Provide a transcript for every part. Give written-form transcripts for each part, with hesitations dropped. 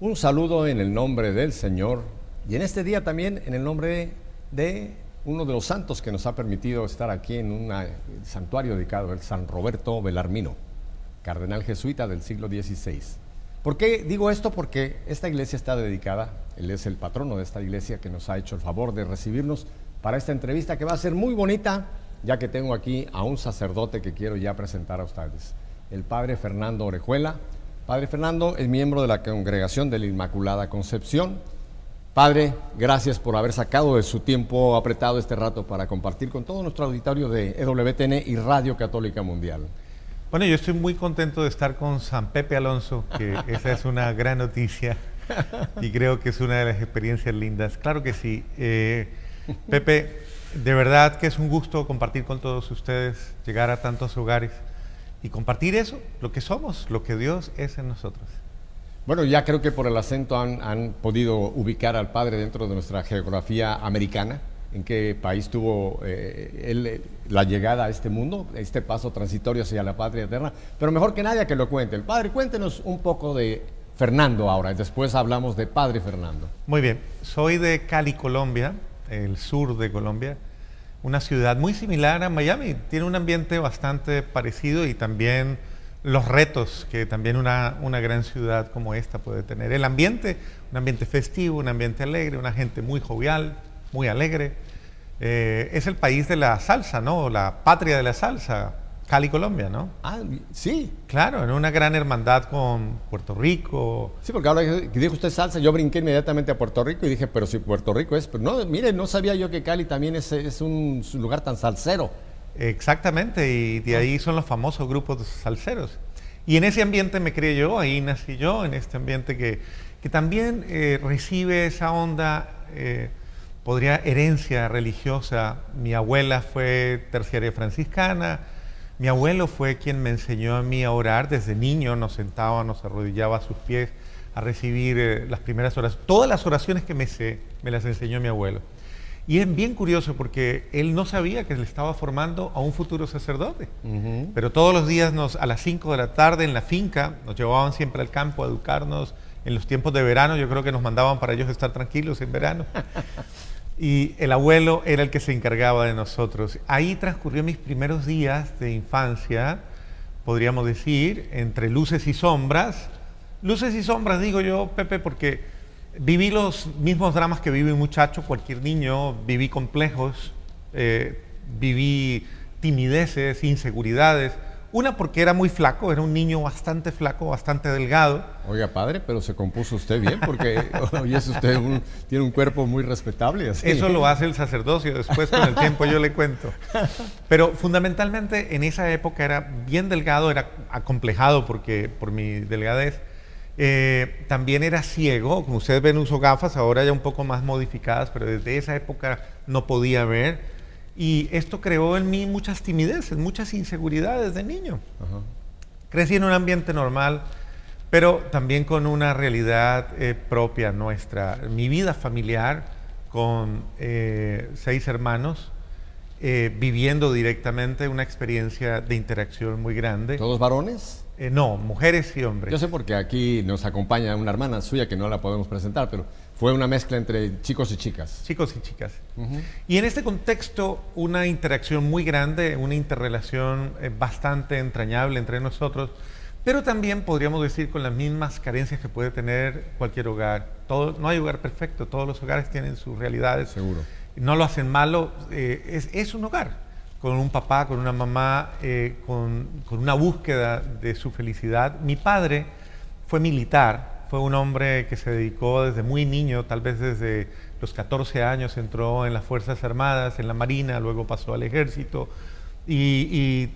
Un saludo en el nombre del Señor y en este día también en el nombre de uno de los santos que nos ha permitido estar aquí en un santuario dedicado al San Roberto Belarmino, cardenal jesuita del siglo XVI. ¿Por qué digo esto? Porque esta iglesia está dedicada, él es el patrono de esta iglesia que nos ha hecho el favor de recibirnos para esta entrevista que va a ser muy bonita, ya que tengo aquí a un sacerdote que quiero ya presentar a ustedes, el padre Fernando Orejuela. Padre Fernando es miembro de la Congregación de la Inmaculada Concepción. Padre, gracias por haber sacado de su tiempo apretado este rato para compartir con todo nuestro auditorio de EWTN y Radio Católica Mundial. Bueno, yo estoy muy contento de estar con San Pepe Alonso, que esa es una gran noticia y creo que es una de las experiencias lindas. Claro que sí. Pepe, de verdad que es un gusto compartir con todos ustedes, llegar a tantos hogares y compartir eso, lo que somos, lo que Dios es en nosotros. Bueno, ya creo que por el acento han podido ubicar al Padre dentro de nuestra geografía americana. ¿En qué país tuvo la llegada a este mundo, este paso transitorio hacia la patria eterna? Pero mejor que nadie que lo cuente. El Padre, cuéntenos un poco de Fernando ahora, y después hablamos de Padre Fernando. Muy bien, soy de Cali, Colombia, el sur de Colombia. Una ciudad muy similar a Miami, tiene un ambiente bastante parecido y también los retos que también una gran ciudad como esta puede tener. El ambiente, un ambiente festivo, un ambiente alegre, una gente muy jovial, muy alegre. Es el país de la salsa, ¿no? La patria de la salsa, Cali, Colombia, ¿no? Ah, sí. Claro, en una gran hermandad con Puerto Rico. Sí, porque ahora que dijo usted salsa, yo brinqué inmediatamente a Puerto Rico y dije, pero si Puerto Rico es... Pero no, mire, no sabía yo que Cali también es un lugar tan salsero. Exactamente, y de ahí son los famosos grupos salseros. Y en ese ambiente me crié yo, ahí nací yo, en este ambiente que también recibe esa onda, herencia religiosa. Mi abuela fue terciaria franciscana. Mi abuelo fue quien me enseñó a mí a orar. Desde niño nos sentaba, nos arrodillaba a sus pies a recibir las primeras oraciones. Todas las oraciones que me sé, me las enseñó mi abuelo. Y es bien curioso porque él no sabía que le estaba formando a un futuro sacerdote. Pero todos los días a las 5 de la tarde en la finca, nos llevaban siempre al campo a educarnos. En los tiempos de verano yo creo que nos mandaban para ellos estar tranquilos en verano. Y el abuelo era el que se encargaba de nosotros. Ahí transcurrió mis primeros días de infancia, podríamos decir, entre luces y sombras. Luces y sombras, digo yo, Pepe, porque viví los mismos dramas que vive un muchacho, cualquier niño. Viví complejos, viví timideces, inseguridades. Una porque era muy flaco, era un niño bastante flaco, bastante delgado. Oiga, padre, pero se compuso usted bien porque hoy es usted tiene un cuerpo muy respetable. Así. Eso lo hace el sacerdocio, después con el tiempo yo le cuento. Pero fundamentalmente en esa época era bien delgado, era acomplejado por mi delgadez. También era ciego, como ustedes ven uso gafas, ahora ya un poco más modificadas, pero desde esa época no podía ver. Y esto creó en mí muchas timideces, muchas inseguridades de niño. Crecí en un ambiente normal, pero también con una realidad propia nuestra. Mi vida familiar, con 6 hermanos, viviendo directamente una experiencia de interacción muy grande. ¿Todos varones? No, mujeres y hombres. Yo sé porque aquí nos acompaña una hermana suya que no la podemos presentar, pero fue una mezcla entre chicos y chicas. Chicos y chicas. Y en este contexto, una interacción muy grande, una interrelación bastante entrañable entre nosotros, pero también podríamos decir con las mismas carencias que puede tener cualquier hogar. No hay hogar perfecto, todos los hogares tienen sus realidades. Seguro. No lo hacen malo, es un hogar. Con un papá, con una mamá, con una búsqueda de su felicidad. Mi padre fue militar, fue un hombre que se dedicó desde muy niño, tal vez desde los 14 años, entró en las Fuerzas Armadas, en la Marina, luego pasó al Ejército y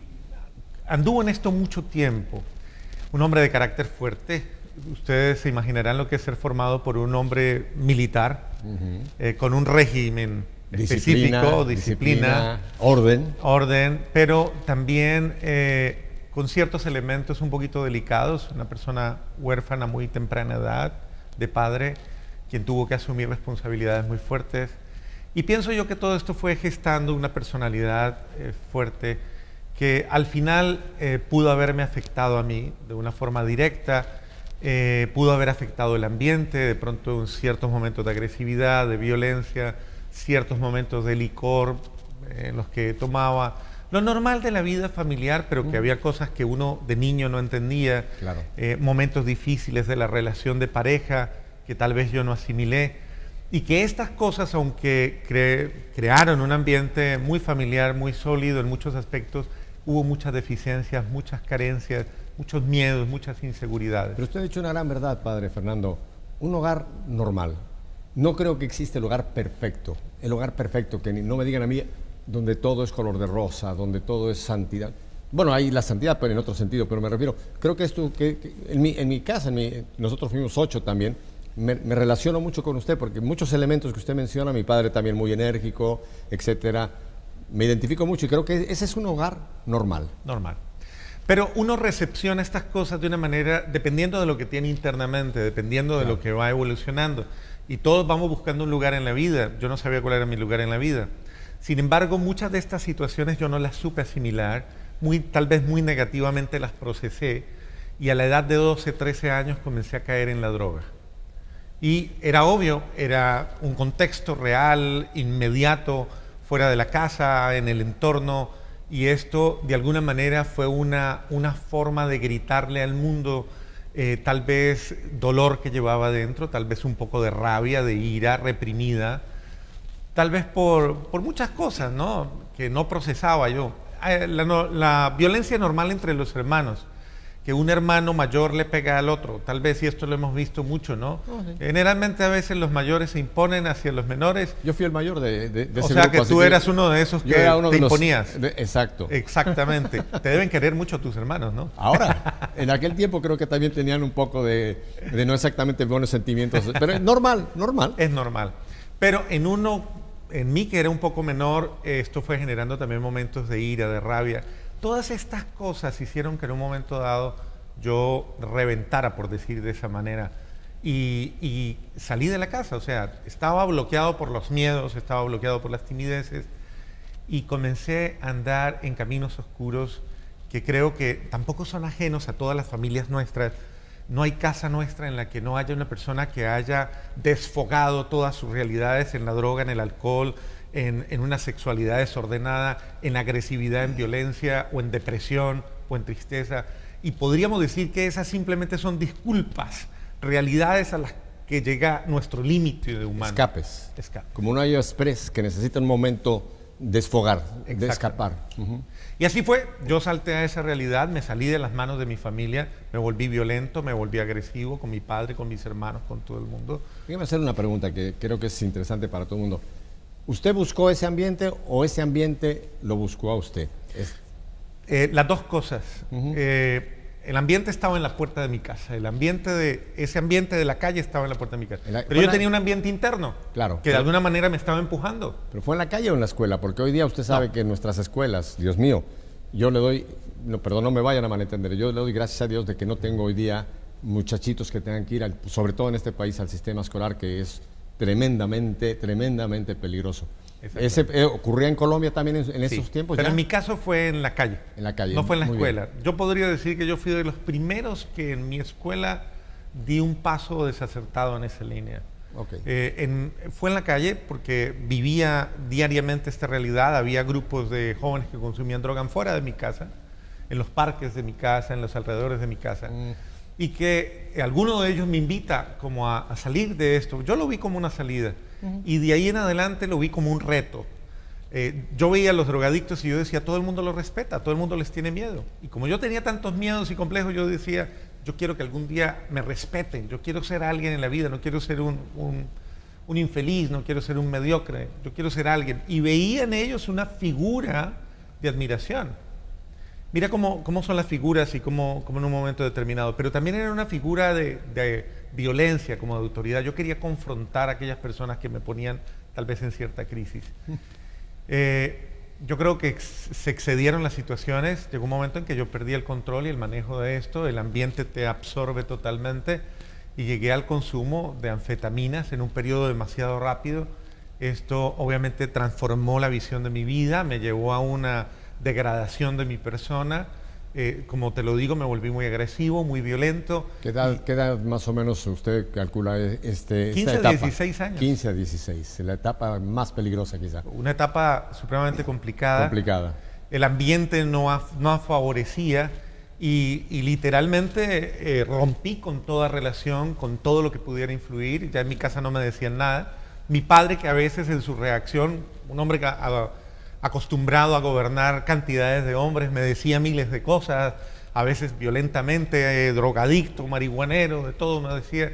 anduvo en esto mucho tiempo. Un hombre de carácter fuerte. Ustedes se imaginarán lo que es ser formado por un hombre militar, con un régimen específico, disciplina, orden, pero también con ciertos elementos un poquito delicados. Una persona huérfana a muy temprana edad, de padre, quien tuvo que asumir responsabilidades muy fuertes. Y pienso yo que todo esto fue gestando una personalidad fuerte que al final pudo haberme afectado a mí de una forma directa pudo haber afectado el ambiente, de pronto en ciertos momentos de agresividad, de violencia, ciertos momentos de licor en los que tomaba. Lo normal de la vida familiar, pero que había cosas que uno de niño no entendía, Claro. Momentos difíciles de la relación de pareja que tal vez yo no asimilé, y que estas cosas, aunque crearon un ambiente muy familiar, muy sólido en muchos aspectos, hubo muchas deficiencias, muchas carencias, muchos miedos, muchas inseguridades. Pero usted ha dicho una gran verdad, padre Fernando. Un hogar normal. No creo que existe el hogar perfecto. El hogar perfecto, que no me digan a mí, donde todo es color de rosa, donde todo es santidad. Bueno, hay la santidad, pero en otro sentido, pero me refiero, creo que esto, que en mi casa, nosotros fuimos 8 también, me relaciono mucho con usted, porque muchos elementos que usted menciona, mi padre también muy enérgico, etcétera, me identifico mucho y creo que ese es un hogar normal. Normal. Pero uno recepciona estas cosas de una manera, dependiendo de lo que tiene internamente, dependiendo de lo que va evolucionando. Y todos vamos buscando un lugar en la vida. Yo no sabía cuál era mi lugar en la vida. Sin embargo, muchas de estas situaciones yo no las supe asimilar, tal vez muy negativamente las procesé, y a la edad de 12, 13 años comencé a caer en la droga. Y era obvio, era un contexto real, inmediato, fuera de la casa, en el entorno, y esto de alguna manera fue una forma de gritarle al mundo tal vez dolor que llevaba dentro, tal vez un poco de rabia, de ira reprimida, tal vez por muchas cosas, ¿no?, que no procesaba yo. La violencia normal entre los hermanos, que un hermano mayor le pega al otro, tal vez, y esto lo hemos visto mucho, ¿no? Sí. Generalmente a veces los mayores se imponen hacia los menores. Yo fui el mayor de ese O sea grupo, que tú eras uno de esos que te imponías. Exacto. Exactamente. Te deben querer mucho tus hermanos, ¿no? Ahora, en aquel tiempo creo que también tenían un poco de no exactamente buenos sentimientos, pero es normal. Es normal. Pero en mí que era un poco menor, esto fue generando también momentos de ira, de rabia. Todas estas cosas hicieron que en un momento dado yo reventara, por decir de esa manera, y salí de la casa. O sea, estaba bloqueado por los miedos, estaba bloqueado por las timideces, y comencé a andar en caminos oscuros que creo que tampoco son ajenos a todas las familias nuestras. No hay casa nuestra en la que no haya una persona que haya desfogado todas sus realidades en la droga, en el alcohol, en una sexualidad desordenada, en agresividad, en violencia, o en depresión, o en tristeza. Y podríamos decir que esas simplemente son disculpas, realidades a las que llega nuestro límite de humano. Escapes. Como un hoyo express que necesita un momento desfogar, de escapar. Y así fue. Yo salté a esa realidad, me salí de las manos de mi familia, me volví violento, me volví agresivo con mi padre, con mis hermanos, con todo el mundo. Déjame hacer una pregunta que creo que es interesante para todo el mundo. ¿Usted buscó ese ambiente o ese ambiente lo buscó a usted? Las dos cosas. El ambiente estaba en la puerta de mi casa. Ese ambiente de la calle estaba en la puerta de mi casa. Pero yo tenía un ambiente interno, claro, que de alguna manera me estaba empujando. ¿Pero fue en la calle o en la escuela? Porque hoy día usted sabe que en nuestras escuelas, Dios mío, yo le doy, no me vayan a malentender, yo le doy gracias a Dios de que no tengo hoy día muchachitos que tengan que ir, sobre todo en este país, al sistema escolar, que es tremendamente peligroso. ¿Ocurría en Colombia también en esos tiempos? Pero ¿ya? en mi caso fue en la calle. En la calle. No fue en la escuela. Bien. Yo podría decir que yo fui de los primeros que en mi escuela di un paso desacertado en esa línea. Okay. Fue en la calle porque vivía diariamente esta realidad. Había grupos de jóvenes que consumían droga fuera de mi casa, en los parques de mi casa, en los alrededores de mi casa. Y que alguno de ellos me invita como a salir de esto. Yo lo vi como una salida. Y de ahí en adelante lo vi como un reto. Yo veía a los drogadictos y yo decía, todo el mundo los respeta, todo el mundo les tiene miedo. Y como yo tenía tantos miedos y complejos, yo decía, yo quiero que algún día me respeten, yo quiero ser alguien en la vida, no quiero ser un infeliz, no quiero ser un mediocre, yo quiero ser alguien. Y veía en ellos una figura de admiración. Mira cómo son las figuras y cómo en un momento determinado, pero también era una figura de violencia, como de autoridad. Yo quería confrontar a aquellas personas que me ponían tal vez en cierta crisis. Yo creo que se excedieron las situaciones, llegó un momento en que yo perdí el control y el manejo de esto, el ambiente te absorbe totalmente y llegué al consumo de anfetaminas en un periodo demasiado rápido. Esto obviamente transformó la visión de mi vida, me llevó a una degradación de mi persona, como te lo digo, me volví muy agresivo, muy violento. Qué edad más o menos usted calcula 15 esta a etapa? 16 años. 15 a 16, la etapa más peligrosa quizá. Una etapa supremamente complicada. Complicada. El ambiente no favorecía y literalmente rompí con toda relación, con todo lo que pudiera influir. Ya en mi casa no me decían nada. Mi padre, que a veces en su reacción, un hombre acostumbrado a gobernar cantidades de hombres, me decía miles de cosas, a veces violentamente, drogadicto, marihuanero, de todo me decía,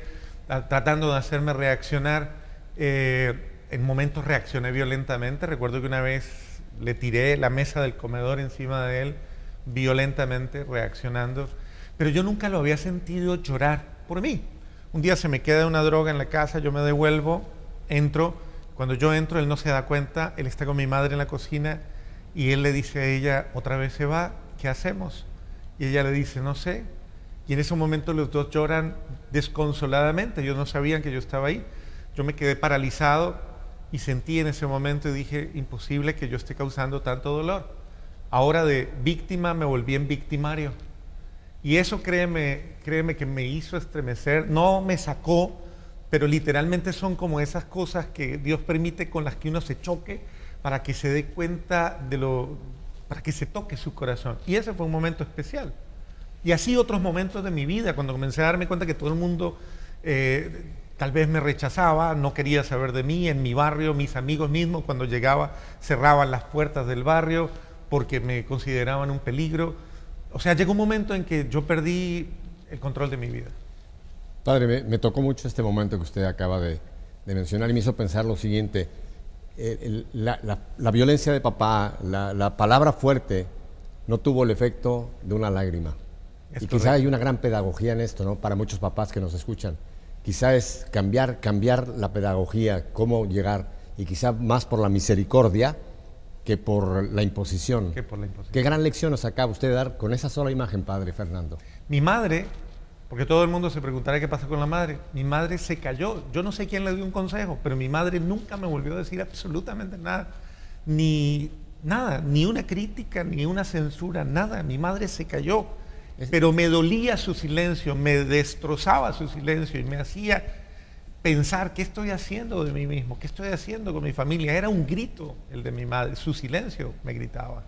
tratando de hacerme reaccionar. En momentos reaccioné violentamente. Recuerdo que una vez le tiré la mesa del comedor encima de él, violentamente, reaccionando. Pero yo nunca lo había sentido llorar por mí. Un día se me queda una droga en la casa, yo me devuelvo, entro. Cuando yo entro, él no se da cuenta, él está con mi madre en la cocina y él le dice a ella, otra vez se va, ¿qué hacemos? Y ella le dice, no sé. Y en ese momento los dos lloran desconsoladamente, ellos no sabían que yo estaba ahí. Yo me quedé paralizado y sentí en ese momento y dije, imposible que yo esté causando tanto dolor. Ahora de víctima me volví en victimario. Y eso, créeme que me hizo estremecer, no me sacó, pero literalmente son como esas cosas que Dios permite con las que uno se choque para que se dé cuenta para que se toque su corazón. Y ese fue un momento especial. Y así otros momentos de mi vida, cuando comencé a darme cuenta que todo el mundo tal vez me rechazaba, no quería saber de mí, en mi barrio, mis amigos mismos, cuando llegaba, cerraban las puertas del barrio porque me consideraban un peligro. O sea, llegó un momento en que yo perdí el control de mi vida. Padre, me tocó mucho este momento que usted acaba de mencionar y me hizo pensar lo siguiente. La violencia de papá, la palabra fuerte, no tuvo el efecto de una lágrima. Y quizá hay una gran pedagogía en esto, ¿no? Para muchos papás que nos escuchan. Quizá es cambiar la pedagogía, cómo llegar, y quizá más por la misericordia que por la imposición. Qué gran lección nos acaba usted de dar con esa sola imagen, Padre Fernando. Mi madre, porque todo el mundo se preguntará qué pasa con la madre, mi madre se cayó. Yo no sé quién le dio un consejo, pero mi madre nunca me volvió a decir absolutamente nada. Ni una crítica, ni una censura, nada. Mi madre se cayó. Pero me dolía su silencio, me destrozaba su silencio y me hacía pensar qué estoy haciendo de mí mismo, qué estoy haciendo con mi familia. Era un grito el de mi madre, su silencio me gritaba.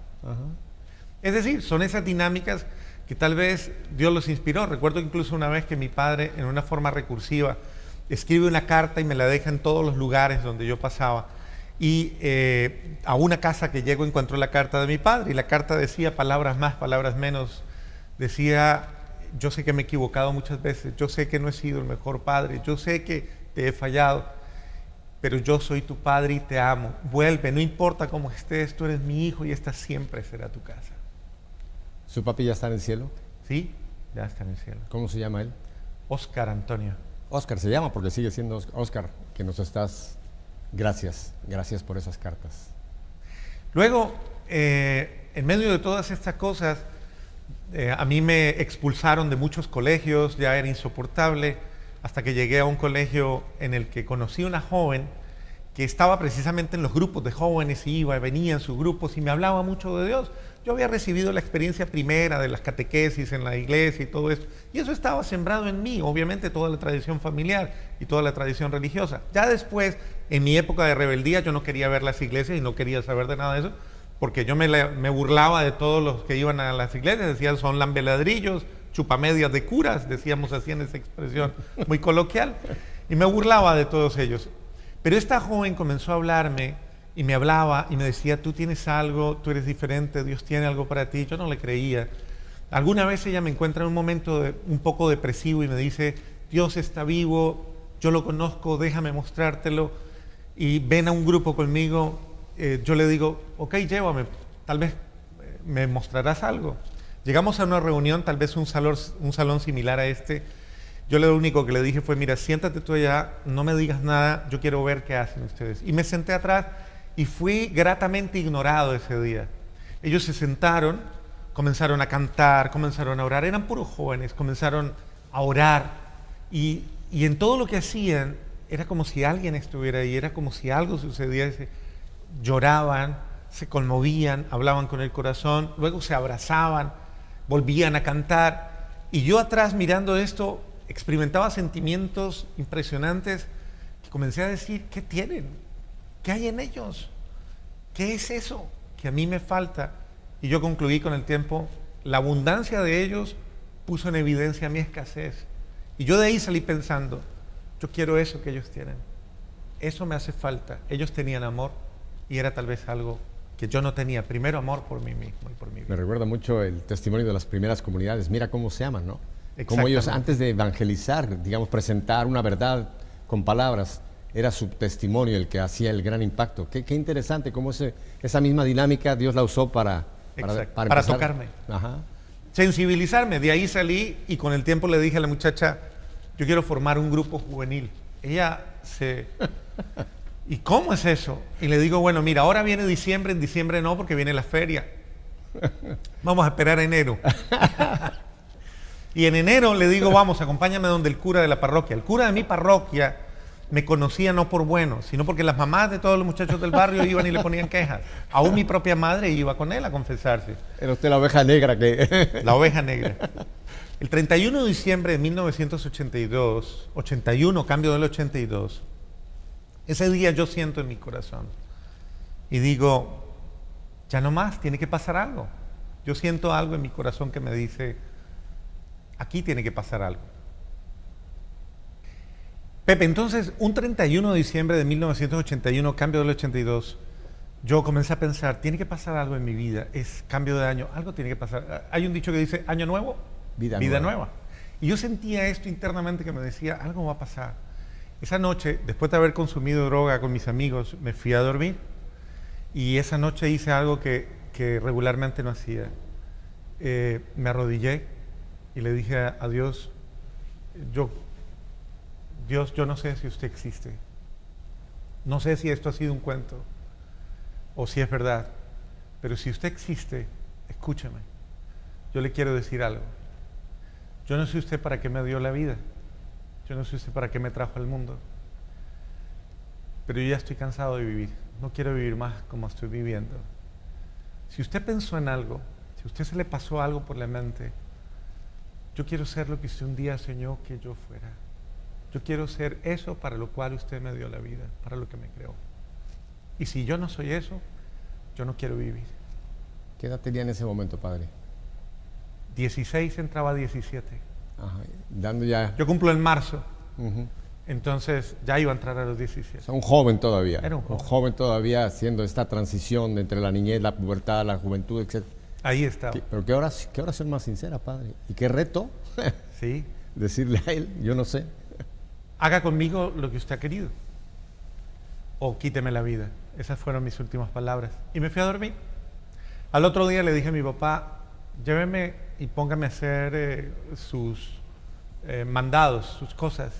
Es decir, son esas dinámicas que tal vez Dios los inspiró. Recuerdo incluso una vez que mi padre, en una forma recursiva, escribe una carta y me la deja en todos los lugares donde yo pasaba. Y a una casa que llego encontró la carta de mi padre y la carta decía palabras más, palabras menos. Decía, yo sé que me he equivocado muchas veces, yo sé que no he sido el mejor padre, yo sé que te he fallado, pero yo soy tu padre y te amo. Vuelve, no importa cómo estés, tú eres mi hijo y esta siempre será tu casa. ¿Su papi ya está en el cielo? Sí, ya está en el cielo. ¿Cómo se llama él? Oscar Antonio. Oscar se llama porque sigue siendo Oscar, que nos estás... Gracias por esas cartas. Luego, en medio de todas estas cosas, a mí me expulsaron de muchos colegios, ya era insoportable, hasta que llegué a un colegio en el que conocí a una joven que estaba precisamente en los grupos de jóvenes, iba y venía en sus grupos y me hablaba mucho de Dios. Yo había recibido la experiencia primera de las catequesis en la iglesia y todo esto, y eso estaba sembrado en mí, obviamente toda la tradición familiar y toda la tradición religiosa. Ya después, en mi época de rebeldía, yo no quería ver las iglesias y no quería saber de nada de eso, porque yo me burlaba de todos los que iban a las iglesias, decían son lambeladrillos, chupamedias de curas, decíamos así en esa expresión muy coloquial, y me burlaba de todos ellos. Pero esta joven comenzó a hablarme y me hablaba y me decía, tú tienes algo, tú eres diferente, Dios tiene algo para ti. Yo no le creía. Alguna vez ella me encuentra en un momento un poco depresivo y me dice, Dios está vivo, yo lo conozco, déjame mostrártelo, y ven a un grupo conmigo. Yo le digo, ok, llévame, tal vez me mostrarás algo. Llegamos a una reunión, tal vez un salón similar a este. Yo lo único que le dije fue, mira, siéntate tú allá, no me digas nada, yo quiero ver qué hacen ustedes. Y me senté atrás y fui gratamente ignorado ese día. Ellos se sentaron, comenzaron a cantar, comenzaron a orar, eran puros jóvenes, comenzaron a orar y en todo lo que hacían era como si alguien estuviera ahí, era como si algo sucediese. Lloraban, se conmovían, hablaban con el corazón, luego se abrazaban. volvían a cantar. Y yo atrás mirando esto, experimentaba sentimientos impresionantes que comencé a decir, ¿qué tienen? ¿Qué hay en ellos? ¿Qué es eso que a mí me falta? Y yo concluí con el tiempo, la abundancia de ellos puso en evidencia mi escasez. Y yo de ahí salí pensando, yo quiero eso que ellos tienen. Eso me hace falta. Ellos tenían amor y era tal vez algo que yo no tenía. Primero amor por mí mismo y por mi vida. Me recuerda mucho el testimonio de las primeras comunidades. Mira cómo se aman, ¿no? Cómo ellos, antes de evangelizar, digamos, presentar una verdad con palabras, era su testimonio el que hacía el gran impacto. Qué interesante cómo esa misma dinámica Dios la usó para tocarme. Ajá. Sensibilizarme. De ahí salí y con el tiempo le dije a la muchacha, yo quiero formar un grupo juvenil. Ella se... ¿Y cómo es eso? Y le digo, bueno, mira, ahora viene diciembre, en diciembre no, porque viene la feria. Vamos a esperar enero. Y en enero le digo, vamos, acompáñame donde el cura de la parroquia. El cura de mi parroquia me conocía no por bueno, sino porque las mamás de todos los muchachos del barrio iban y le ponían quejas. Aún mi propia madre iba con él a confesarse. Era usted la oveja negra que... La oveja negra. El 31 de diciembre de 1982, 81, cambio del 82, ese día yo siento en mi corazón y digo, ya no más, tiene que pasar algo. Yo siento algo en mi corazón que me dice, aquí tiene que pasar algo. Pepe, entonces, un 31 de diciembre de 1981, cambio del 82, yo comencé a pensar, tiene que pasar algo en mi vida, es cambio de año, algo tiene que pasar. Hay un dicho que dice, año nuevo, vida nueva. Y yo sentía esto internamente que me decía, algo va a pasar. Esa noche, después de haber consumido droga con mis amigos, me fui a dormir y esa noche hice algo que regularmente no hacía. Me arrodillé y le dije a Dios, Dios, yo no sé si usted existe. No sé si esto ha sido un cuento o si es verdad, pero si usted existe, escúcheme. Yo le quiero decir algo. Yo no sé usted para qué me dio la vida. Yo no sé usted para qué me trajo al mundo. Pero yo ya estoy cansado de vivir. No quiero vivir más como estoy viviendo. Si usted pensó en algo, si a usted se le pasó algo por la mente, yo quiero ser lo que usted un día soñó que yo fuera. Yo quiero ser eso para lo cual usted me dio la vida, para lo que me creó. Y si yo no soy eso, yo no quiero vivir. ¿Qué edad tenía en ese momento, padre? 16, entraba a 17. Ajá, dando ya... Yo cumplo en marzo. Entonces ya iba a entrar a los 17. O sea, un joven todavía. Era un joven todavía haciendo esta transición entre la niñez, la pubertad, la juventud, etc. Ahí estaba. Pero qué oración más sincera, padre. Y qué reto. Sí. Decirle a él, yo no sé. Haga conmigo lo que usted ha querido. O quíteme la vida. Esas fueron mis últimas palabras. Y me fui a dormir. Al otro día le dije a mi papá, lléveme y póngame a hacer sus mandados, sus cosas,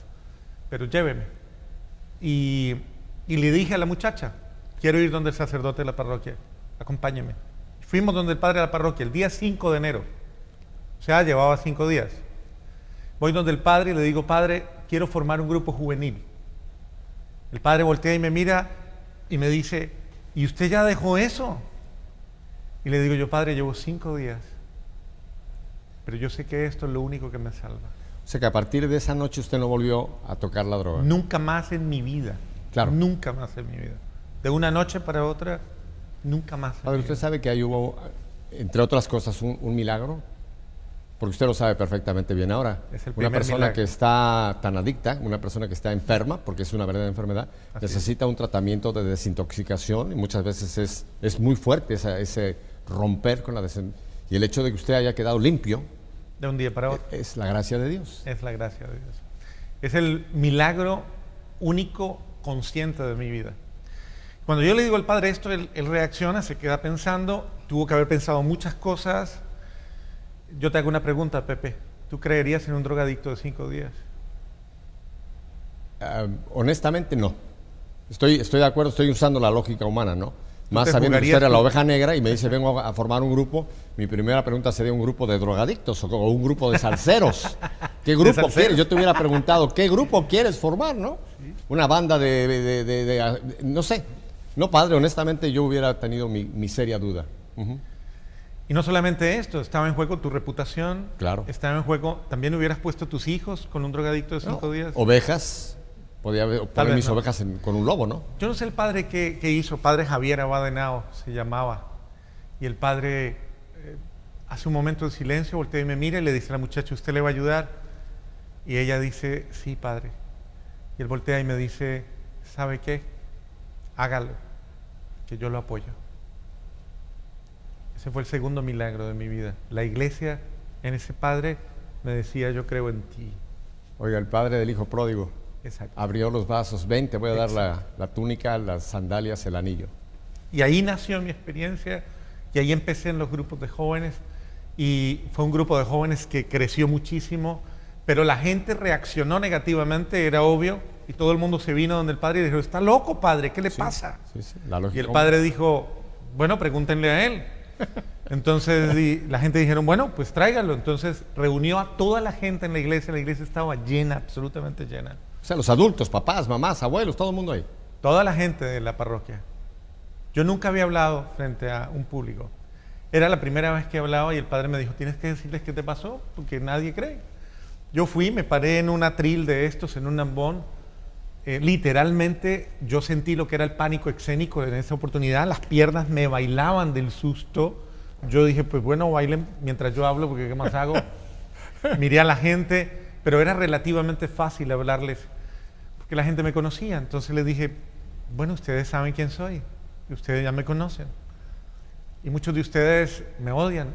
pero lléveme. Y le dije a la muchacha, quiero ir donde el sacerdote de la parroquia, acompáñeme. Fuimos donde el padre de la parroquia el día 5 de enero, o sea, llevaba 5 días. Voy donde el padre y le digo, padre, quiero formar un grupo juvenil. El padre voltea y me mira y me dice, ¿y usted ya dejó eso? Y le digo yo, padre, llevo 5 días. Pero yo sé que esto es lo único que me salva. O sea que a partir de esa noche usted no volvió a tocar la droga. Nunca más en mi vida. Claro. Nunca más en mi vida. De una noche para otra, nunca más. Padre, ¿usted sabe que ahí hubo, entre otras cosas, un milagro? Porque usted lo sabe perfectamente bien ahora. Es el una primer persona milagro. Que está tan adicta, una persona que está enferma, porque es una verdadera enfermedad, necesita un tratamiento de desintoxicación y muchas veces es muy fuerte ese romper con la desintoxicación. Y el hecho de que usted haya quedado limpio, de un día para otro. Es la gracia de Dios. Es la gracia de Dios. Es el milagro único, consciente de mi vida. Cuando yo le digo al padre esto, él reacciona, se queda pensando, tuvo que haber pensado muchas cosas. Yo te hago una pregunta, Pepe. ¿Tú creerías en un drogadicto de 5 días? Honestamente, no. Estoy de acuerdo, estoy usando la lógica humana, ¿no? Más sabiendo que usted era la oveja negra y me dice, vengo a formar un grupo. Mi primera pregunta sería un grupo de drogadictos o un grupo de salseros. ¿Qué grupo quieres? Yo te hubiera preguntado, ¿qué grupo quieres formar, no? Sí. Una banda no sé. No, padre, honestamente yo hubiera tenido mi seria duda. Y no solamente esto, estaba en juego tu reputación, Claro. estaba en juego, también hubieras puesto tus hijos con un drogadicto de 5 días. Ovejas, podía poner vez mis no. ovejas con un lobo, ¿no? Yo no sé el padre qué hizo, padre Javier Abadenao se llamaba, y el padre hace un momento de silencio, voltea y me mira y le dice a la muchacha, ¿usted le va a ayudar? Y ella dice, sí, padre. Y él voltea y me dice, ¿sabe qué? Hágalo, que yo lo apoyo. Ese fue el segundo milagro de mi vida. La iglesia en ese padre me decía, yo creo en ti. Oiga, el padre del hijo pródigo Exacto. abrió los brazos, ven, te voy a dar la túnica, las sandalias, el anillo. Y ahí nació mi experiencia, y ahí empecé en los grupos de jóvenes, y fue un grupo de jóvenes que creció muchísimo, pero la gente reaccionó negativamente, era obvio, y todo el mundo se vino donde el padre y dijo, está loco, padre, ¿qué le pasa? Sí, la lógica. Y el padre dijo, bueno, pregúntenle a él. Entonces la gente dijeron, bueno, pues tráigalo. Entonces reunió a toda la gente en la iglesia estaba llena, absolutamente llena. O sea, los adultos, papás, mamás, abuelos, todo el mundo ahí. Toda la gente de la parroquia. Yo nunca había hablado frente a un público. Era la primera vez que hablaba y el padre me dijo, tienes que decirles qué te pasó, porque nadie cree. Yo fui, me paré en un atril de estos, en un ambón. Literalmente yo sentí lo que era el pánico escénico en esa oportunidad. Las piernas me bailaban del susto. Yo dije, pues bueno, bailen mientras yo hablo, porque ¿qué más hago? Miré a la gente, pero era relativamente fácil hablarles, porque la gente me conocía. Entonces les dije, bueno, ustedes saben quién soy, y ustedes ya me conocen. Y muchos de ustedes me odian,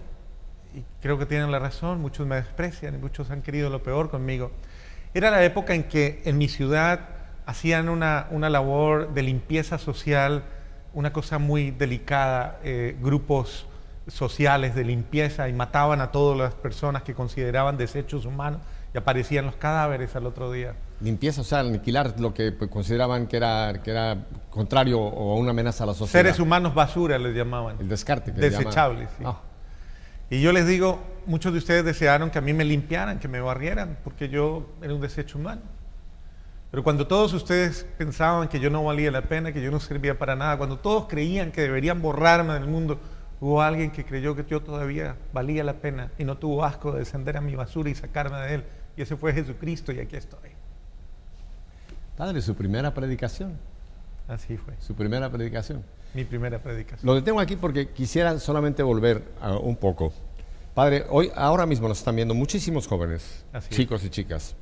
y creo que tienen la razón, muchos me desprecian, y muchos han querido lo peor conmigo. Era la época en que en mi ciudad hacían una labor de limpieza social, una cosa muy delicada, grupos sociales de limpieza, y mataban a todas las personas que consideraban desechos humanos, y aparecían los cadáveres al otro día. Limpieza, o sea, aniquilar lo que consideraban que era contrario o una amenaza a la sociedad. Seres humanos basura les llamaban. El descarte. Desechables, sí. Oh. Y yo les digo, muchos de ustedes desearon que a mí me limpiaran, que me barrieran, porque yo era un desecho humano. Pero cuando todos ustedes pensaban que yo no valía la pena, que yo no servía para nada, cuando todos creían que deberían borrarme del mundo, hubo alguien que creyó que yo todavía valía la pena y no tuvo asco de descender a mi basura y sacarme de él. Y ese fue Jesucristo, y aquí estoy. Padre, su primera predicación. Así fue. Su primera predicación. Mi primera predicación. Lo detengo aquí porque quisiera solamente volver un poco. Padre, ahora mismo nos están viendo muchísimos jóvenes, chicos y chicas.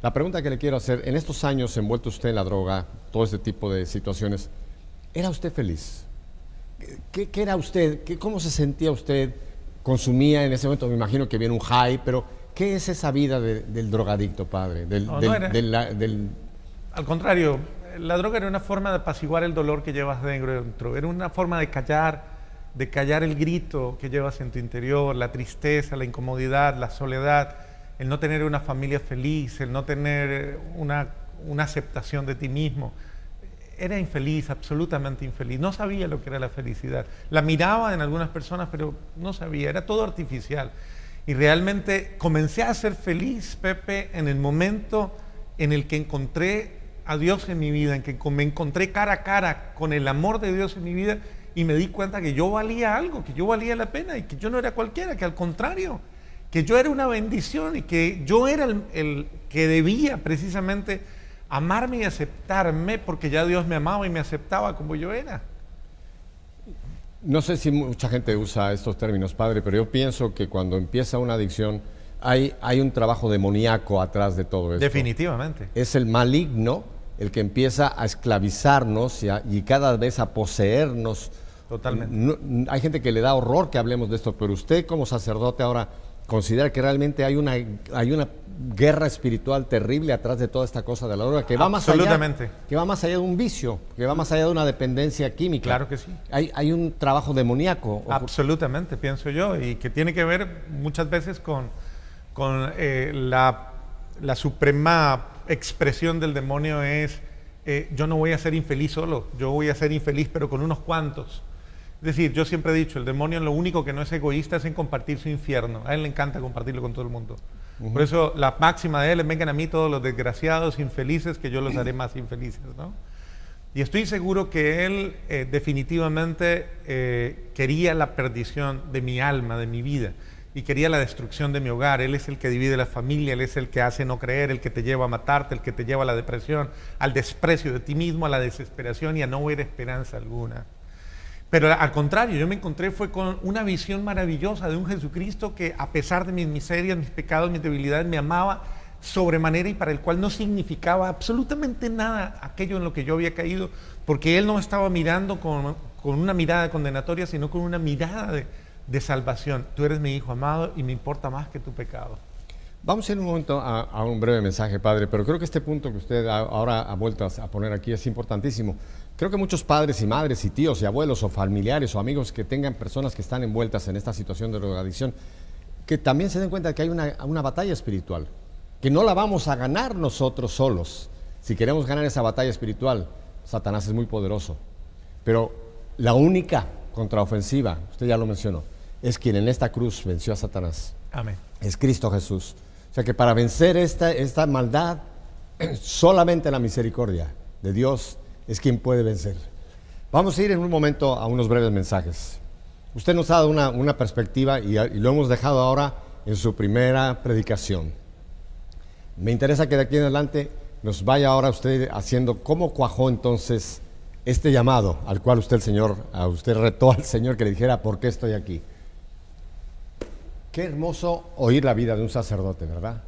La pregunta que le quiero hacer, en estos años envuelto usted en la droga, todo este tipo de situaciones, ¿era usted feliz? ¿Qué era usted? ¿Cómo se sentía usted? ¿Consumía en ese momento? Me imagino que viene un high, pero ¿qué es esa vida del drogadicto, padre? Al contrario, la droga era una forma de apaciguar el dolor que llevas dentro, era una forma de callar el grito que llevas en tu interior, la tristeza, la incomodidad, la soledad, el no tener una familia feliz, el no tener una aceptación de ti mismo. Era infeliz, absolutamente infeliz. No sabía lo que era la felicidad. La miraba en algunas personas, pero no sabía, era todo artificial. Y realmente comencé a ser feliz, Pepe, en el momento en el que encontré a Dios en mi vida, en que me encontré cara a cara con el amor de Dios en mi vida, y me di cuenta que yo valía algo, que yo valía la pena, y que yo no era cualquiera, que al contrario, que yo era una bendición, y que yo era el que debía precisamente amarme y aceptarme, porque ya Dios me amaba y me aceptaba como yo era. No sé si mucha gente usa estos términos, padre, pero yo pienso que cuando empieza una adicción hay un trabajo demoníaco atrás de todo esto. Definitivamente. Es el maligno el que empieza a esclavizarnos y cada vez a poseernos. Totalmente. Hay gente que le da horror que hablemos de esto, pero usted como sacerdote ahora considera que realmente hay una guerra espiritual terrible atrás de toda esta cosa de la droga, que va más allá de un vicio, que va más allá de una dependencia química. Claro que sí. Hay un trabajo demoníaco. Absolutamente, pienso yo, y que tiene que ver muchas veces con la suprema expresión del demonio es yo no voy a ser infeliz solo, yo voy a ser infeliz pero con unos cuantos. Es decir, yo siempre he dicho, el demonio lo único que no es egoísta es en compartir su infierno. A él le encanta compartirlo con todo el mundo. Por eso la máxima de él es: vengan a mí todos los desgraciados, infelices, que yo los haré más infelices, ¿no? Y estoy seguro que él definitivamente quería la perdición de mi alma, de mi vida, y quería la destrucción de mi hogar. Él es el que divide la familia, él es el que hace no creer, el que te lleva a matarte, el que te lleva a la depresión, al desprecio de ti mismo, a la desesperación y a no ver esperanza alguna. Pero al contrario, yo me encontré fue con una visión maravillosa de un Jesucristo que, a pesar de mis miserias, mis pecados, mis debilidades, me amaba sobremanera y para el cual no significaba absolutamente nada aquello en lo que yo había caído, porque Él no me estaba mirando con una mirada condenatoria, sino con una mirada de salvación. Tú eres mi hijo amado y me importa más que tu pecado. Vamos a ir un momento a un breve mensaje, padre, pero creo que este punto que usted ahora ha vuelto a poner aquí es importantísimo. Creo que muchos padres y madres y tíos y abuelos o familiares o amigos que tengan personas que están envueltas en esta situación de drogadicción, que también se den cuenta de que hay una batalla espiritual, que no la vamos a ganar nosotros solos. Si queremos ganar esa batalla espiritual, Satanás es muy poderoso, pero la única contraofensiva, usted ya lo mencionó, es quien en esta cruz venció a Satanás. Amén. Es Cristo Jesús. O sea que para vencer esta maldad, solamente la misericordia de Dios es quien puede vencer. Vamos a ir en un momento a unos breves mensajes. Usted nos ha dado una perspectiva y lo hemos dejado ahora en su primera predicación. Me interesa que de aquí en adelante nos vaya ahora usted haciendo cómo cuajó entonces este llamado al cual usted retó al Señor que le dijera ¿por qué estoy aquí? Qué hermoso oír la vida de un sacerdote, ¿verdad?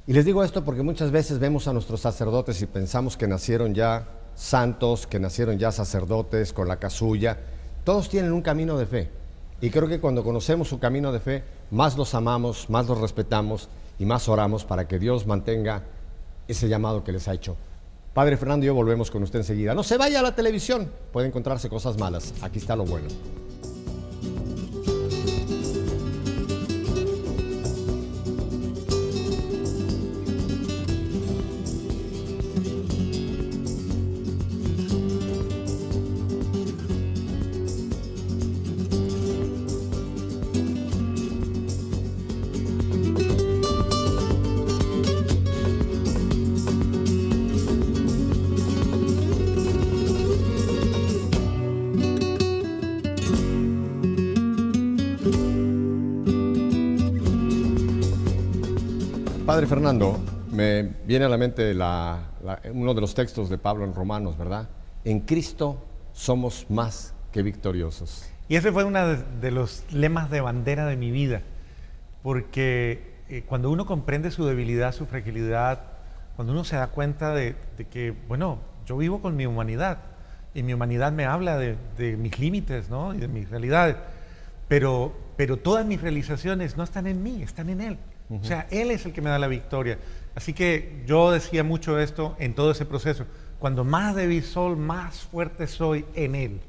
Y les digo esto porque muchas veces vemos a nuestros sacerdotes y pensamos que nacieron ya santos, que nacieron ya sacerdotes con la casulla. Todos tienen un camino de fe. Y creo que cuando conocemos su camino de fe, más los amamos, más los respetamos y más oramos para que Dios mantenga ese llamado que les ha hecho. Padre Fernando y yo volvemos con usted enseguida. No se vaya a la televisión, puede encontrarse cosas malas. Aquí está lo bueno. Padre Fernando, me viene a la mente uno de los textos de Pablo en Romanos, ¿verdad? En Cristo somos más que victoriosos. Y ese fue uno de los lemas de bandera de mi vida, porque cuando uno comprende su debilidad, su fragilidad, cuando uno se da cuenta de que, bueno, yo vivo con mi humanidad, y mi humanidad me habla de mis límites, ¿no? Y de mis realidades, pero todas mis realizaciones no están en mí, están en Él. O sea, Él es el que me da la victoria. Así que yo decía mucho esto en todo ese proceso. Cuando más débil soy, más fuerte soy en Él.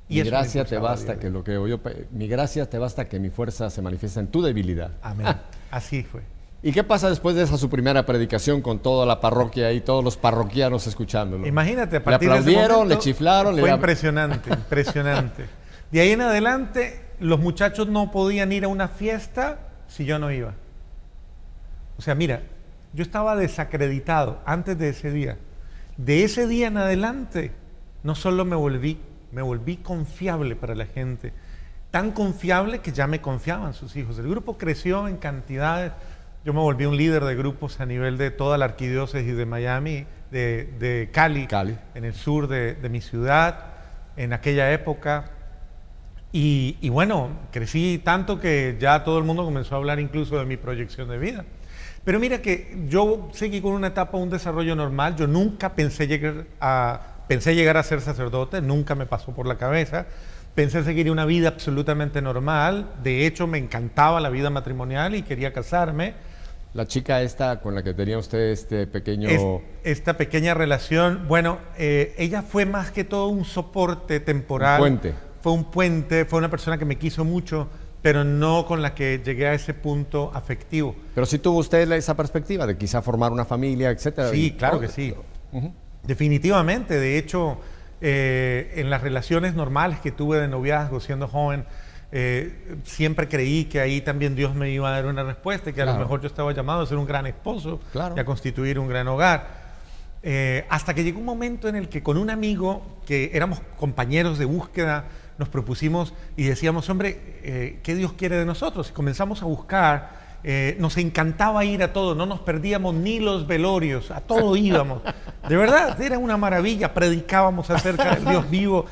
Y mi gracia te basta mi gracia te basta que mi fuerza se manifiesta en tu debilidad. Amén. Así fue. ¿Y qué pasa después de esa su primera predicación con toda la parroquia y todos los parroquianos escuchándolo? Imagínate, a partir le aplaudieron, de ese momento, le chiflaron. Fue impresionante, impresionante. De ahí en adelante, los muchachos no podían ir a una fiesta si yo no iba. O sea, mira, yo estaba desacreditado antes de ese día. De ese día en adelante, no solo me volví confiable para la gente, tan confiable que ya me confiaban sus hijos. El grupo creció en cantidades. Yo me volví un líder de grupos a nivel de toda la arquidiócesis de Miami, de Cali, en el sur de mi ciudad, en aquella época. Y bueno, crecí tanto que ya todo el mundo comenzó a hablar incluso de mi proyección de vida. Pero mira que yo seguí con una etapa, un desarrollo normal. Yo nunca pensé llegar a ser sacerdote, nunca me pasó por la cabeza. Pensé seguir una vida absolutamente normal. De hecho, me encantaba la vida matrimonial y quería casarme. La chica esta con la que tenía usted esta pequeña relación, bueno, ella fue más que todo un soporte temporal. Un puente. Fue un puente, fue una persona que me quiso mucho, pero no con la que llegué a ese punto afectivo. Pero sí tuvo usted esa perspectiva de quizá formar una familia, etcétera. Sí, claro que sí. Definitivamente. De hecho, en las relaciones normales que tuve de noviazgo siendo joven, siempre creí que ahí también Dios me iba a dar una respuesta y que a lo mejor yo estaba llamado a ser un gran esposo y a constituir un gran hogar. Hasta que llegó un momento en el que con un amigo, que éramos compañeros de búsqueda, nos propusimos y decíamos, hombre, ¿qué Dios quiere de nosotros? Y comenzamos a buscar. Nos encantaba ir a todo, no nos perdíamos ni los velorios, a todo íbamos. De verdad, era una maravilla, predicábamos acerca del Dios vivo.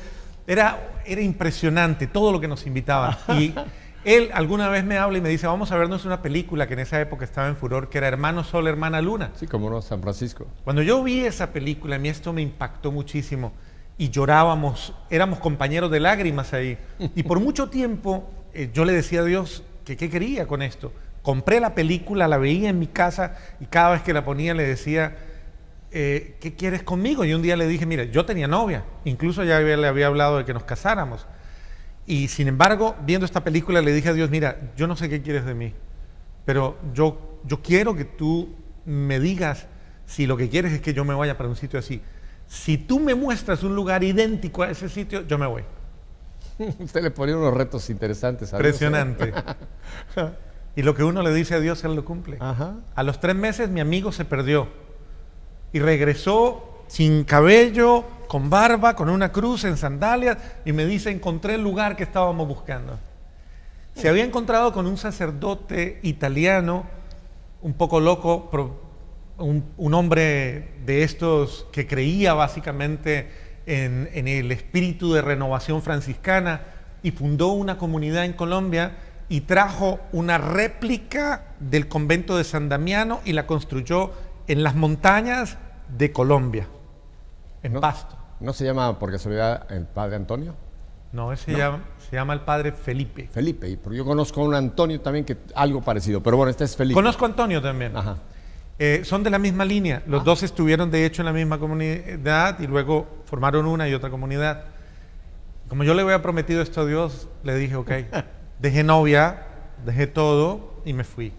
Era impresionante todo lo que nos invitaban. Y él alguna vez me habla y me dice, vamos a vernos una película que en esa época estaba en furor, que era Hermano Sol, Hermana Luna. Sí, como no, San Francisco. Cuando yo vi esa película, a mí esto me impactó muchísimo y llorábamos, éramos compañeros de lágrimas ahí. Y por mucho tiempo yo le decía a Dios que qué quería con esto. Compré la película, la veía en mi casa y cada vez que la ponía le decía, ¿qué quieres conmigo? Y un día le dije, mira, yo tenía novia, incluso ya le había hablado de que nos casáramos. Y sin embargo, viendo esta película le dije a Dios, mira, yo no sé qué quieres de mí, pero yo quiero que tú me digas si lo que quieres es que yo me vaya para un sitio así. Si tú me muestras un lugar idéntico a ese sitio, yo me voy. Usted le ponía unos retos interesantes a Dios, impresionante. Y lo que uno le dice a Dios, Él lo cumple. Ajá. A los 3 meses mi amigo se perdió y regresó sin cabello, con barba, con una cruz, en sandalias, y me dice, encontré el lugar que estábamos buscando. Se había encontrado con un sacerdote italiano, un poco loco, un hombre de estos que creía básicamente en el espíritu de renovación franciscana, y fundó una comunidad en Colombia y trajo una réplica del convento de San Damiano y la construyó en las montañas de Colombia, en Pasto. ¿No se llama por casualidad el padre Antonio? No, se llama el padre Felipe. Felipe, porque yo conozco a un Antonio también que algo parecido, pero bueno, este es Felipe. Conozco a Antonio también. Ajá. Son de la misma línea, los dos estuvieron de hecho en la misma comunidad y luego formaron una y otra comunidad. Como yo le había prometido esto a Dios, le dije, ok, dejé novia, dejé todo y me fui.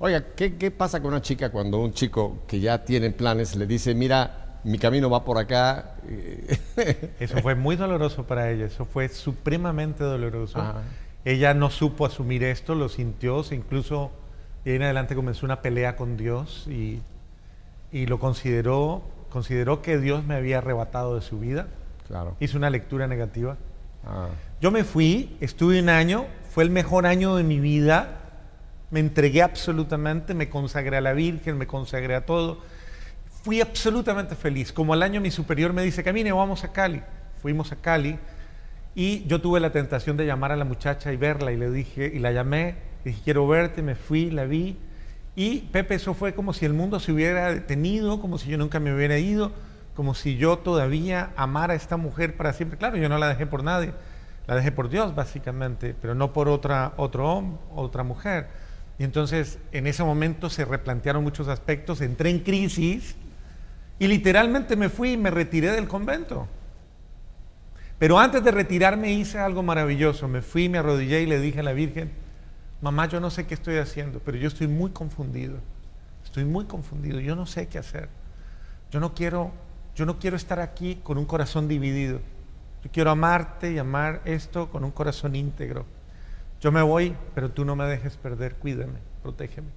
Oiga, ¿qué pasa con una chica cuando un chico que ya tiene planes le dice, mira, mi camino va por acá? Eso fue muy doloroso para ella, eso fue supremamente doloroso. Ajá. Ella no supo asumir esto, lo sintió, incluso de ahí en adelante comenzó una pelea con Dios y lo consideró que Dios me había arrebatado de su vida. Claro. Hizo una lectura negativa. Ah. Yo me fui, estuve un año, fue el mejor año de mi vida, me entregué absolutamente, me consagré a la Virgen, me consagré a todo, fui absolutamente feliz. Como al año mi superior me dice, camine, vamos a Cali. Fuimos a Cali y yo tuve la tentación de llamar a la muchacha y verla y le dije, y la llamé, dije, quiero verte, me fui, la vi y Pepe, eso fue como si el mundo se hubiera detenido, como si yo nunca me hubiera ido, como si yo todavía amara a esta mujer para siempre. Claro, yo no la dejé por nadie, la dejé por Dios básicamente, pero no por otra mujer. Y entonces en ese momento se replantearon muchos aspectos, entré en crisis y literalmente me fui y me retiré del convento. Pero antes de retirarme hice algo maravilloso, me fui, me arrodillé y le dije a la Virgen, mamá, yo no sé qué estoy haciendo, pero yo estoy muy confundido, yo no sé qué hacer. Yo no quiero estar aquí con un corazón dividido. Yo quiero amarte y amar esto con un corazón íntegro. Yo me voy, pero tú no me dejes perder, cuídame, protégeme.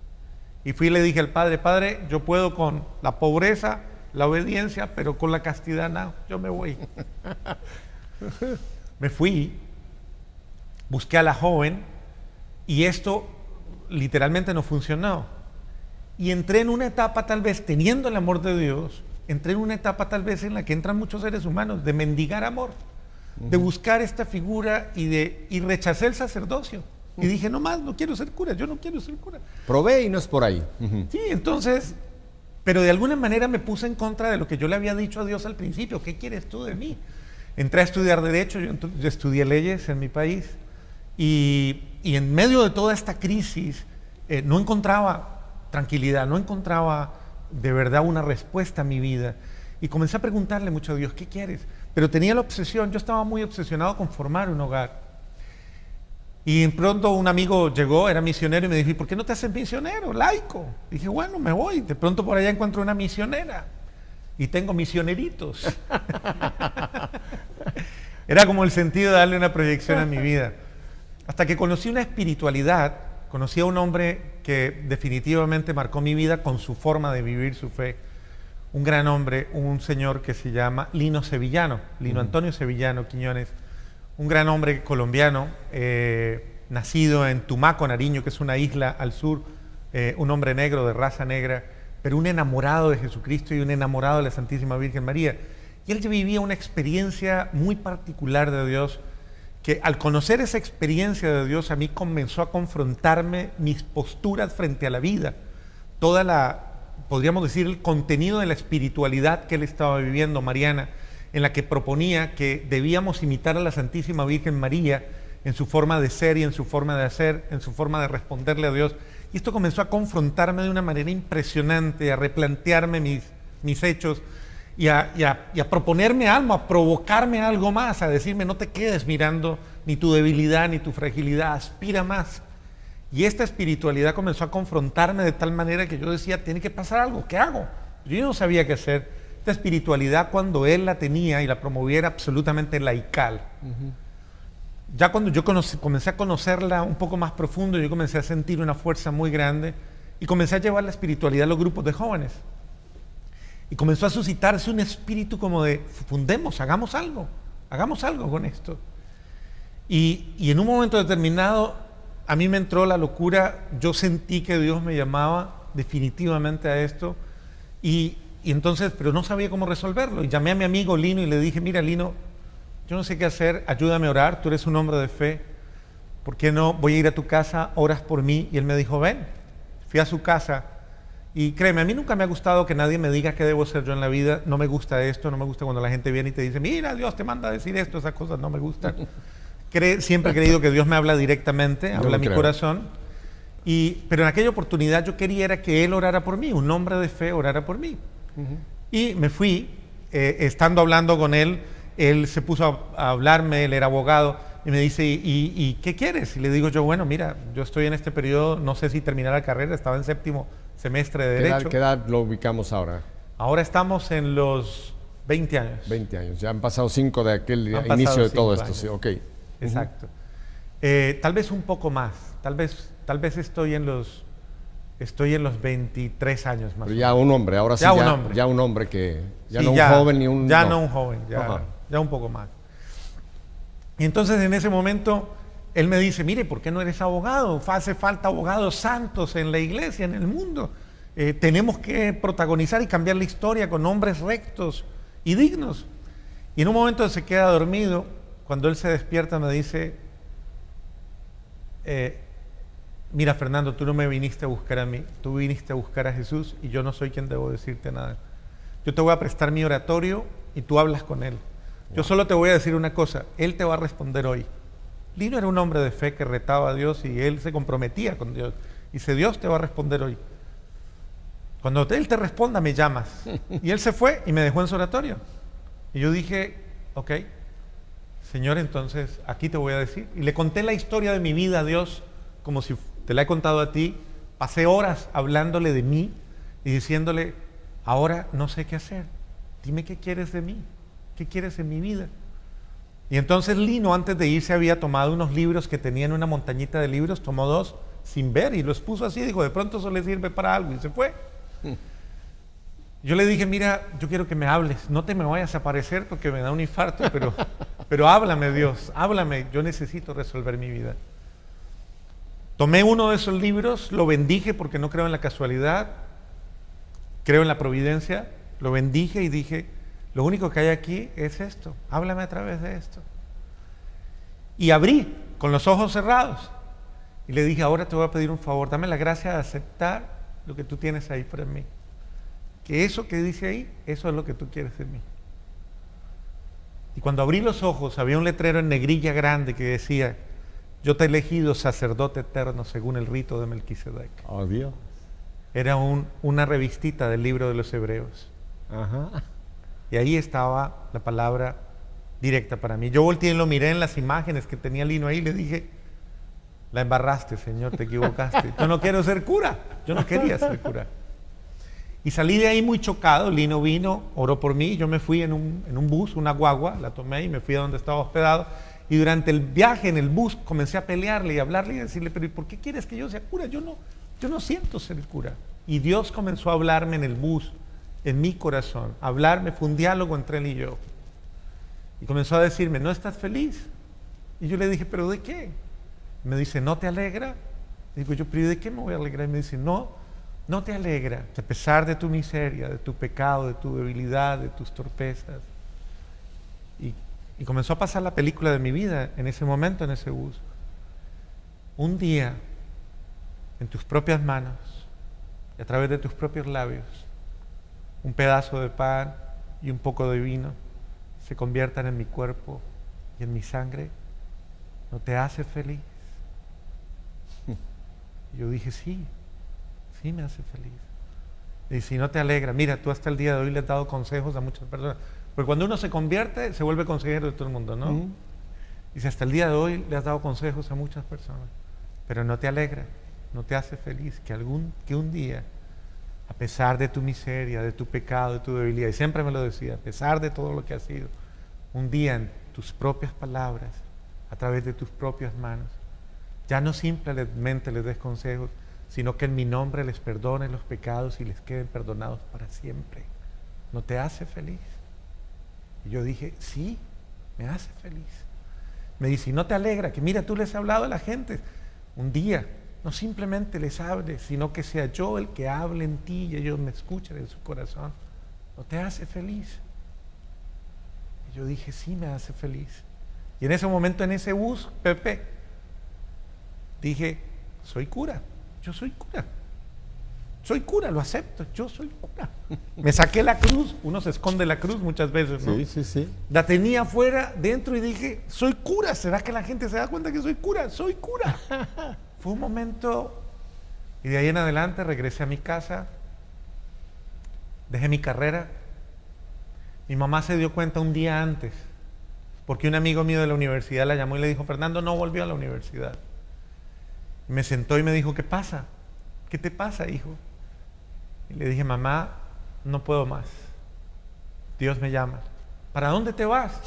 Y fui y le dije al Padre, Padre, yo puedo con la pobreza, la obediencia, pero con la castidad no, yo me voy. Me fui, busqué a la joven y esto literalmente no funcionó. Y entré en una etapa tal vez, teniendo el amor de Dios, entré en una etapa tal vez en la que entran muchos seres humanos, de mendigar amor, de buscar esta figura y rechacé el sacerdocio. Y dije, no más, no quiero ser cura, yo no quiero ser cura. Probé y no es por ahí. Sí, entonces, pero de alguna manera me puse en contra de lo que yo le había dicho a Dios al principio. ¿Qué quieres tú de mí? Entré a estudiar Derecho, yo estudié leyes en mi país y en medio de toda esta crisis no encontraba tranquilidad, no encontraba de verdad una respuesta a mi vida y comencé a preguntarle mucho a Dios, ¿qué quieres? Pero tenía la obsesión, yo estaba muy obsesionado con formar un hogar. Y pronto un amigo llegó, era misionero y me dijo, ¿y por qué no te haces misionero, laico? Y dije, bueno, me voy. De pronto por allá encuentro una misionera y tengo misioneritos. Era como el sentido de darle una proyección a mi vida. Hasta que conocí una espiritualidad, conocí a un hombre que definitivamente marcó mi vida con su forma de vivir su fe. un gran hombre, un señor que se llama Lino Sevillano, Lino Antonio Sevillano Quiñones, un gran hombre colombiano, nacido en Tumaco, Nariño, que es una isla al sur, un hombre negro de raza negra, pero un enamorado de Jesucristo y un enamorado de la Santísima Virgen María. Y él vivía una experiencia muy particular de Dios, que al conocer esa experiencia de Dios a mí comenzó a confrontarme mis posturas frente a la vida, podríamos decir, el contenido de la espiritualidad que él estaba viviendo, mariana, en la que proponía que debíamos imitar a la Santísima Virgen María en su forma de ser y en su forma de hacer, en su forma de responderle a Dios. Y esto comenzó a confrontarme de una manera impresionante, a replantearme mis hechos y a proponerme algo, a provocarme algo más, a decirme no te quedes mirando ni tu debilidad ni tu fragilidad, aspira más. Y esta espiritualidad comenzó a confrontarme de tal manera que yo decía, tiene que pasar algo, ¿qué hago? Yo no sabía qué hacer. Esta espiritualidad, cuando él la tenía y la promovía, era absolutamente laical. Ya cuando yo comencé a conocerla un poco más profundo, yo comencé a sentir una fuerza muy grande y comencé a llevar la espiritualidad a los grupos de jóvenes. Y comenzó a suscitarse un espíritu como de, fundemos, hagamos algo con esto. Y en un momento determinado, a mí me entró la locura, yo sentí que Dios me llamaba definitivamente a esto, y entonces, pero no sabía cómo resolverlo. Y llamé a mi amigo Lino y le dije, mira Lino, yo no sé qué hacer, ayúdame a orar, tú eres un hombre de fe, ¿por qué no voy a ir a tu casa, oras por mí? Y él me dijo, ven. Fui a su casa y créeme, a mí nunca me ha gustado que nadie me diga qué debo hacer yo en la vida, no me gusta esto, no me gusta cuando la gente viene y te dice, mira, Dios te manda a decir esto, esas cosas no me gustan. Siempre he creído que Dios me habla directamente, habla a mi corazón, pero en aquella oportunidad yo quería era que él orara por mí, un hombre de fe orara por mí. Y me fui, estando hablando con él se puso a hablarme, él era abogado, y me dice, ¿y qué quieres? Y le digo yo, bueno, mira, yo estoy en este periodo, no sé si terminar la carrera, estaba en 7º semestre de Derecho. ¿Qué edad lo ubicamos ahora? Ahora estamos en los 20 años. 20 años, ya han pasado 5 de aquel inicio de todo esto, sí, ok. Exacto. Tal vez un poco más, tal vez estoy en los 23 años más. Pero ya un hombre, ahora sí, ya un hombre que, ya sí, no un joven ni un... Ya no un joven, ya un poco más. Y entonces en ese momento él me dice, mire, ¿por qué no eres abogado? Hace falta abogados santos en la iglesia, en el mundo. Tenemos que protagonizar y cambiar la historia con hombres rectos y dignos. Y en un momento se queda dormido, cuando él se despierta me dice, mira Fernando, tú no me viniste a buscar a mí, tú viniste a buscar a Jesús y yo no soy quien debo decirte nada. Yo te voy a prestar mi oratorio y tú hablas con él. Yo solo te voy a decir una cosa, él te va a responder hoy. Lino era un hombre de fe que retaba a Dios y él se comprometía con Dios. Dice, Dios te va a responder hoy. Cuando él te responda, me llamas. Y él se fue y me dejó en su oratorio. Y yo dije, ok, Señor, entonces aquí te voy a decir. Y le conté la historia de mi vida a Dios, como si te la he contado a ti. Pasé horas hablándole de mí y diciéndole, ahora no sé qué hacer. Dime qué quieres de mí. ¿Qué quieres en mi vida? Y entonces Lino, antes de irse, había tomado unos libros que tenía en una montañita de libros, tomó 2 sin ver y los puso así, dijo, de pronto eso le sirve para algo, y se fue. Yo le dije, mira, yo quiero que me hables, no te me vayas a aparecer porque me da un infarto, pero háblame, Dios, háblame, yo necesito resolver mi vida. Tomé uno de esos libros, lo bendije porque no creo en la casualidad, creo en la providencia, lo bendije y dije, lo único que hay aquí es esto, háblame a través de esto. Y abrí con los ojos cerrados y le dije, ahora te voy a pedir un favor, dame la gracia de aceptar lo que tú tienes ahí para mí. Que eso que dice ahí, eso es lo que tú quieres de mí. Y cuando abrí los ojos, había un letrero en negrilla grande que decía, yo te he elegido sacerdote eterno según el rito de Melquisedec. Oh, Dios. Era una revistita del libro de los Hebreos. Ajá. Y ahí estaba la palabra directa para mí. Yo volteé y lo miré en las imágenes que tenía Lino ahí y le dije, la embarraste, Señor, te equivocaste. Yo no quiero ser cura, yo no quería ser cura. Y salí de ahí muy chocado. Lino vino, oró por mí, yo me fui en un bus, una guagua, la tomé y me fui a donde estaba hospedado. Y durante el viaje en el bus comencé a pelearle y a hablarle y a decirle, pero ¿por qué quieres que yo sea cura? Yo no siento ser cura. Y Dios comenzó a hablarme en el bus en mi corazón, a hablarme, fue un diálogo entre él y yo. Y comenzó a decirme, ¿no estás feliz? Y yo le dije, ¿pero de qué? Me dice, ¿no te alegra? Digo yo, ¿pero de qué me voy a alegrar? Y me dice, no, no te alegra, a pesar de tu miseria, de tu pecado, de tu debilidad, de tus torpezas. Y comenzó a pasar la película de mi vida en ese momento, en ese bus. Un día, en tus propias manos, y a través de tus propios labios, un pedazo de pan y un poco de vino se conviertan en mi cuerpo y en mi sangre, ¿no te hace feliz? Y yo dije, sí, sí me hace feliz. Y si no te alegra, mira, tú hasta el día de hoy le has dado consejos a muchas personas, porque cuando uno se convierte, se vuelve consejero de todo el mundo, ¿no? Y si hasta el día de hoy le has dado consejos a muchas personas, pero no te alegra, no te hace feliz que un día, a pesar de tu miseria, de tu pecado, de tu debilidad, y siempre me lo decía, a pesar de todo lo que has sido, un día en tus propias palabras, a través de tus propias manos, ya no simplemente les des consejos, sino que en mi nombre les perdones los pecados y les queden perdonados para siempre. ¿No te hace feliz? Y yo dije, sí, me hace feliz. Me dice, ¿y no te alegra que mira, tú les has hablado a la gente? Un día, no simplemente les hables, sino que sea yo el que hable en ti y ellos me escuchen en su corazón. ¿No te hace feliz? Y yo dije, sí, me hace feliz. Y en ese momento, en ese bus, Pepe, dije, soy cura, yo soy cura. Soy cura, lo acepto, yo soy cura. Me saqué la cruz, uno se esconde la cruz muchas veces, ¿no? Sí, sí, sí. La tenía afuera, dentro y dije, soy cura, ¿será que la gente se da cuenta que soy cura? Soy cura. Fue un momento, y de ahí en adelante regresé a mi casa, dejé mi carrera. Mi mamá se dio cuenta un día antes, porque un amigo mío de la universidad la llamó y le dijo, Fernando no volvió a la universidad. Me sentó y me dijo, ¿qué pasa? ¿Qué te pasa, hijo? Y le dije, mamá, no puedo más. Dios me llama. ¿Para dónde te vas?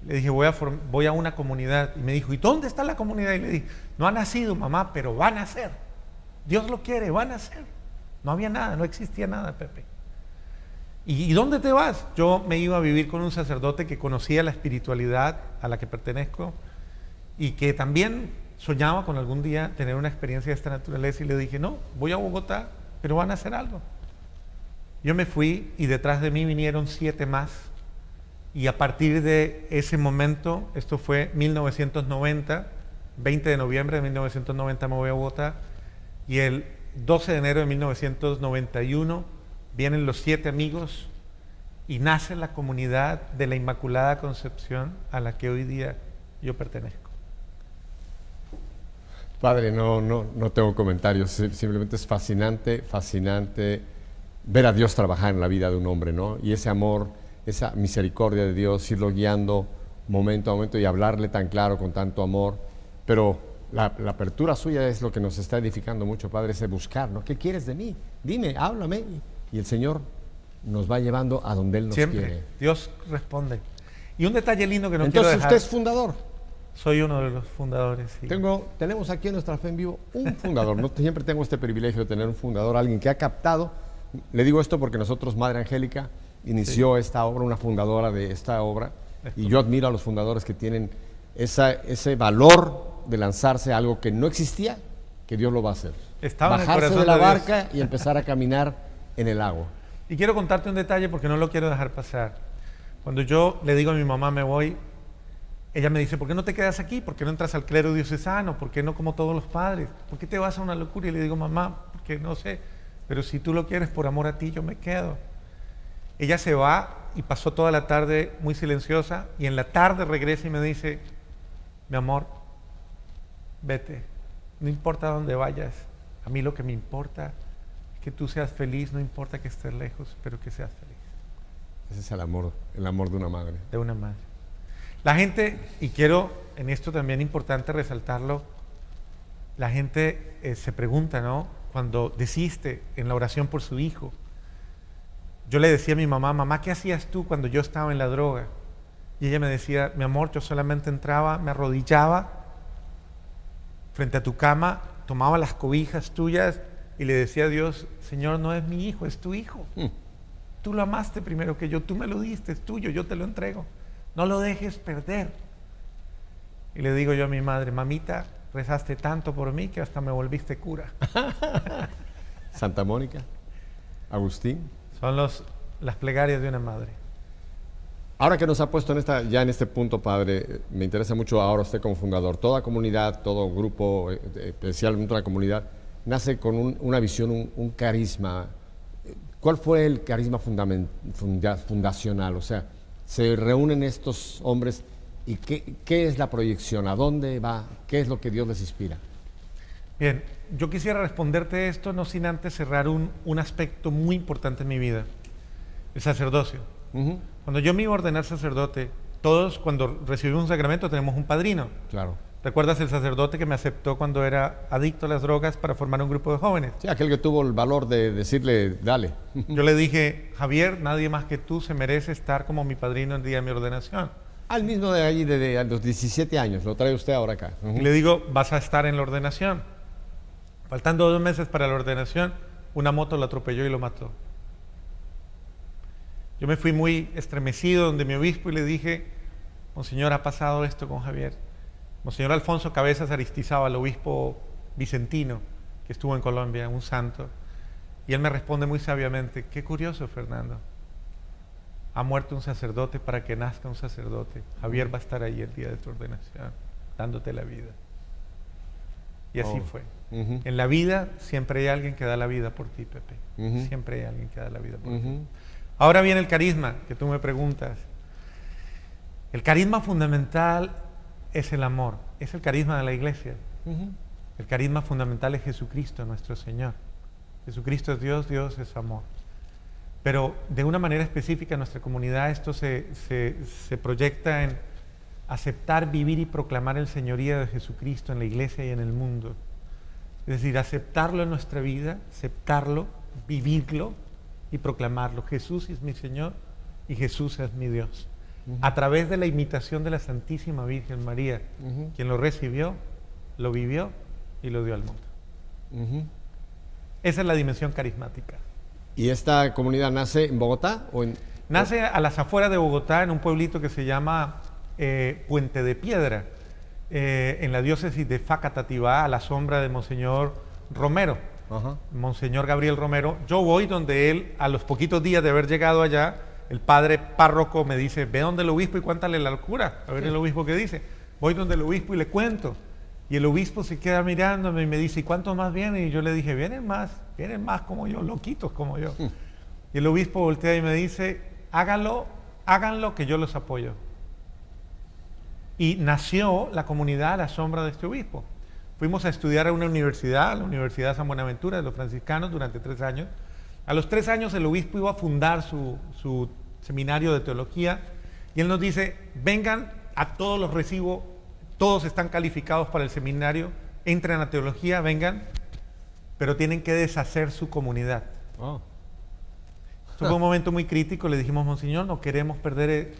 Le dije, voy a una comunidad. Y me dijo, ¿y dónde está la comunidad? Y le dije, no ha nacido, mamá, pero va a nacer. Dios lo quiere, va a nacer. No había nada, no existía nada, Pepe. ¿Y dónde te vas? Yo me iba a vivir con un sacerdote que conocía la espiritualidad a la que pertenezco y que también soñaba con algún día tener una experiencia de esta naturaleza, y le dije, no, voy a Bogotá, pero van a hacer algo. Yo me fui y detrás de mí vinieron 7 más, y a partir de ese momento, esto fue 1990, 20 de noviembre de 1990 me voy a Bogotá, y el 12 de enero de 1991 vienen los 7 amigos y nace la comunidad de la Inmaculada Concepción a la que hoy día yo pertenezco. Padre, no tengo comentarios, simplemente es fascinante ver a Dios trabajar en la vida de un hombre, ¿no? Y ese amor, esa misericordia de Dios, irlo guiando momento a momento y hablarle tan claro, con tanto amor. Pero la apertura suya es lo que nos está edificando mucho, Padre, ese buscar, ¿no? ¿Qué quieres de mí? Dime, háblame. Y el Señor nos va llevando a donde Él nos Siempre, quiere. Dios responde. Y un detalle lindo que no Entonces, quiero dejar. usted es fundador. Soy uno de los fundadores. Sí. Tenemos aquí en Nuestra Fe en Vivo un fundador. No siempre tengo este privilegio de tener un fundador, alguien que ha captado. Le digo esto porque nosotros, Madre Angélica, inició esta obra, una fundadora de esta obra. Y yo admiro a los fundadores que tienen ese valor de lanzarse a algo que no existía, que Dios lo va a hacer. Bajarse de la barca y empezar a caminar en el agua. Y quiero contarte un detalle porque no lo quiero dejar pasar. Cuando yo le digo a mi mamá, me voy, ella me dice, ¿por qué no te quedas aquí? ¿Por qué no entras al clero diocesano? ¿Por qué no como todos los padres? ¿Por qué te vas a una locura? Y le digo, mamá, porque no sé, pero si tú lo quieres por amor a ti, yo me quedo. Ella se va y pasó toda la tarde muy silenciosa, y en la tarde regresa y me dice, mi amor, vete, no importa dónde vayas, a mí lo que me importa es que tú seas feliz, no importa que estés lejos, pero que seas feliz. Ese es el amor de una madre. De una madre. La gente, y quiero en esto también importante resaltarlo, la gente se pregunta, ¿no? Cuando desiste en la oración por su hijo. Yo le decía a mi mamá, mamá, ¿qué hacías tú cuando yo estaba en la droga? Y ella me decía, mi amor, yo solamente entraba, me arrodillaba frente a tu cama, tomaba las cobijas tuyas y le decía a Dios, Señor, no es mi hijo, es tu hijo. Tú lo amaste primero que yo, tú me lo diste, es tuyo, yo te lo entrego. No lo dejes perder. Y le digo yo a mi madre, mamita, rezaste tanto por mí que hasta me volviste cura. Santa Mónica, Agustín. Son las plegarias de una madre. Ahora que nos ha puesto ya en este punto, padre, me interesa mucho ahora usted como fundador. Toda comunidad, todo grupo, especialmente una comunidad, nace con una visión, un carisma. ¿Cuál fue el carisma fundacional? O sea, se reúnen estos hombres y ¿qué es la proyección? ¿A dónde va? ¿Qué es lo que Dios les inspira? Bien, yo quisiera responderte esto no sin antes cerrar un aspecto muy importante en mi vida, el sacerdocio. Cuando yo me iba a ordenar sacerdote, todos cuando recibimos un sacramento tenemos un padrino. Claro. ¿Recuerdas el sacerdote que me aceptó cuando era adicto a las drogas para formar un grupo de jóvenes? Sí, aquel que tuvo el valor de decirle, dale. Yo le dije, Javier, nadie más que tú se merece estar como mi padrino el día de mi ordenación. Al mismo de allí, de los 17 años, lo trae usted ahora acá. Y le digo, vas a estar en la ordenación. Faltando 2 meses para la ordenación, una moto lo atropelló y lo mató. Yo me fui muy estremecido donde mi obispo y le dije, Monseñor, ha pasado esto con Javier. Monseñor Alfonso Cabezas Aristizábal, obispo vicentino, que estuvo en Colombia, un santo. Y él me responde muy sabiamente, qué curioso, Fernando. Ha muerto un sacerdote para que nazca un sacerdote. Javier va a estar ahí el día de tu ordenación, dándote la vida. Y así fue. En la vida siempre hay alguien que da la vida por ti, Pepe. Siempre hay alguien que da la vida por ti. Ahora viene el carisma, que tú me preguntas. El carisma fundamental es el amor, es el carisma de la iglesia. El carisma fundamental es Jesucristo, nuestro Señor. Jesucristo es Dios, Dios es amor. Pero de una manera específica en nuestra comunidad esto se proyecta en aceptar, vivir y proclamar el señorío de Jesucristo en la iglesia y en el mundo. Es decir, aceptarlo en nuestra vida, aceptarlo, vivirlo y proclamarlo. Jesús es mi Señor y Jesús es mi Dios. A través de la imitación de la Santísima Virgen María, quien lo recibió, lo vivió y lo dio al mundo. Esa es la dimensión carismática. ¿Y esta comunidad nace en Bogotá? Nace a las afueras de Bogotá, en un pueblito que se llama Puente de Piedra, en la diócesis de Facatativá, a la sombra de Monseñor Romero. Monseñor Gabriel Romero. Yo voy donde él, a los poquitos días de haber llegado allá, el padre párroco me dice, ve donde el obispo y cuéntale la locura, a ver el obispo qué dice. Voy donde el obispo y le cuento. Y el obispo se queda mirándome y me dice, ¿y cuántos más vienen? Y yo le dije, vienen más como yo, loquitos como yo. Y el obispo voltea y me dice, háganlo que yo los apoyo. Y nació la comunidad a la sombra de este obispo. Fuimos a estudiar a una universidad, la Universidad San Buenaventura de los franciscanos, durante 3 años. A los 3 años el obispo iba a fundar su seminario de teología y él nos dice, vengan, a todos los recibo, todos están calificados para el seminario, entran a teología, vengan, pero tienen que deshacer su comunidad. Esto fue un momento muy crítico, le dijimos, Monseñor, no queremos perder,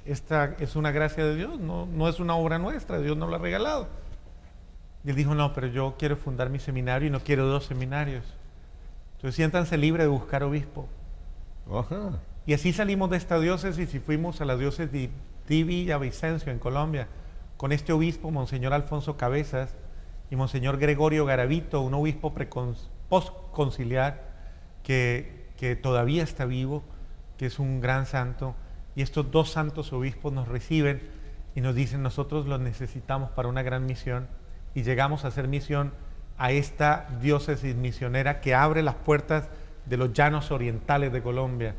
esta es una gracia de Dios, no es una obra nuestra, Dios nos lo ha regalado. Y él dijo, no, pero yo quiero fundar mi seminario y no quiero 2 seminarios. Entonces siéntanse libres de buscar obispo. Y así salimos de esta diócesis y fuimos a la diócesis de Villavicencio, en Colombia, con este obispo, Monseñor Alfonso Cabezas, y Monseñor Gregorio Garavito, un obispo postconciliar que todavía está vivo, que es un gran santo. Y estos 2 santos obispos nos reciben y nos dicen, nosotros los necesitamos para una gran misión. Y llegamos a hacer misión a esta diócesis misionera que abre las puertas de los llanos orientales de Colombia.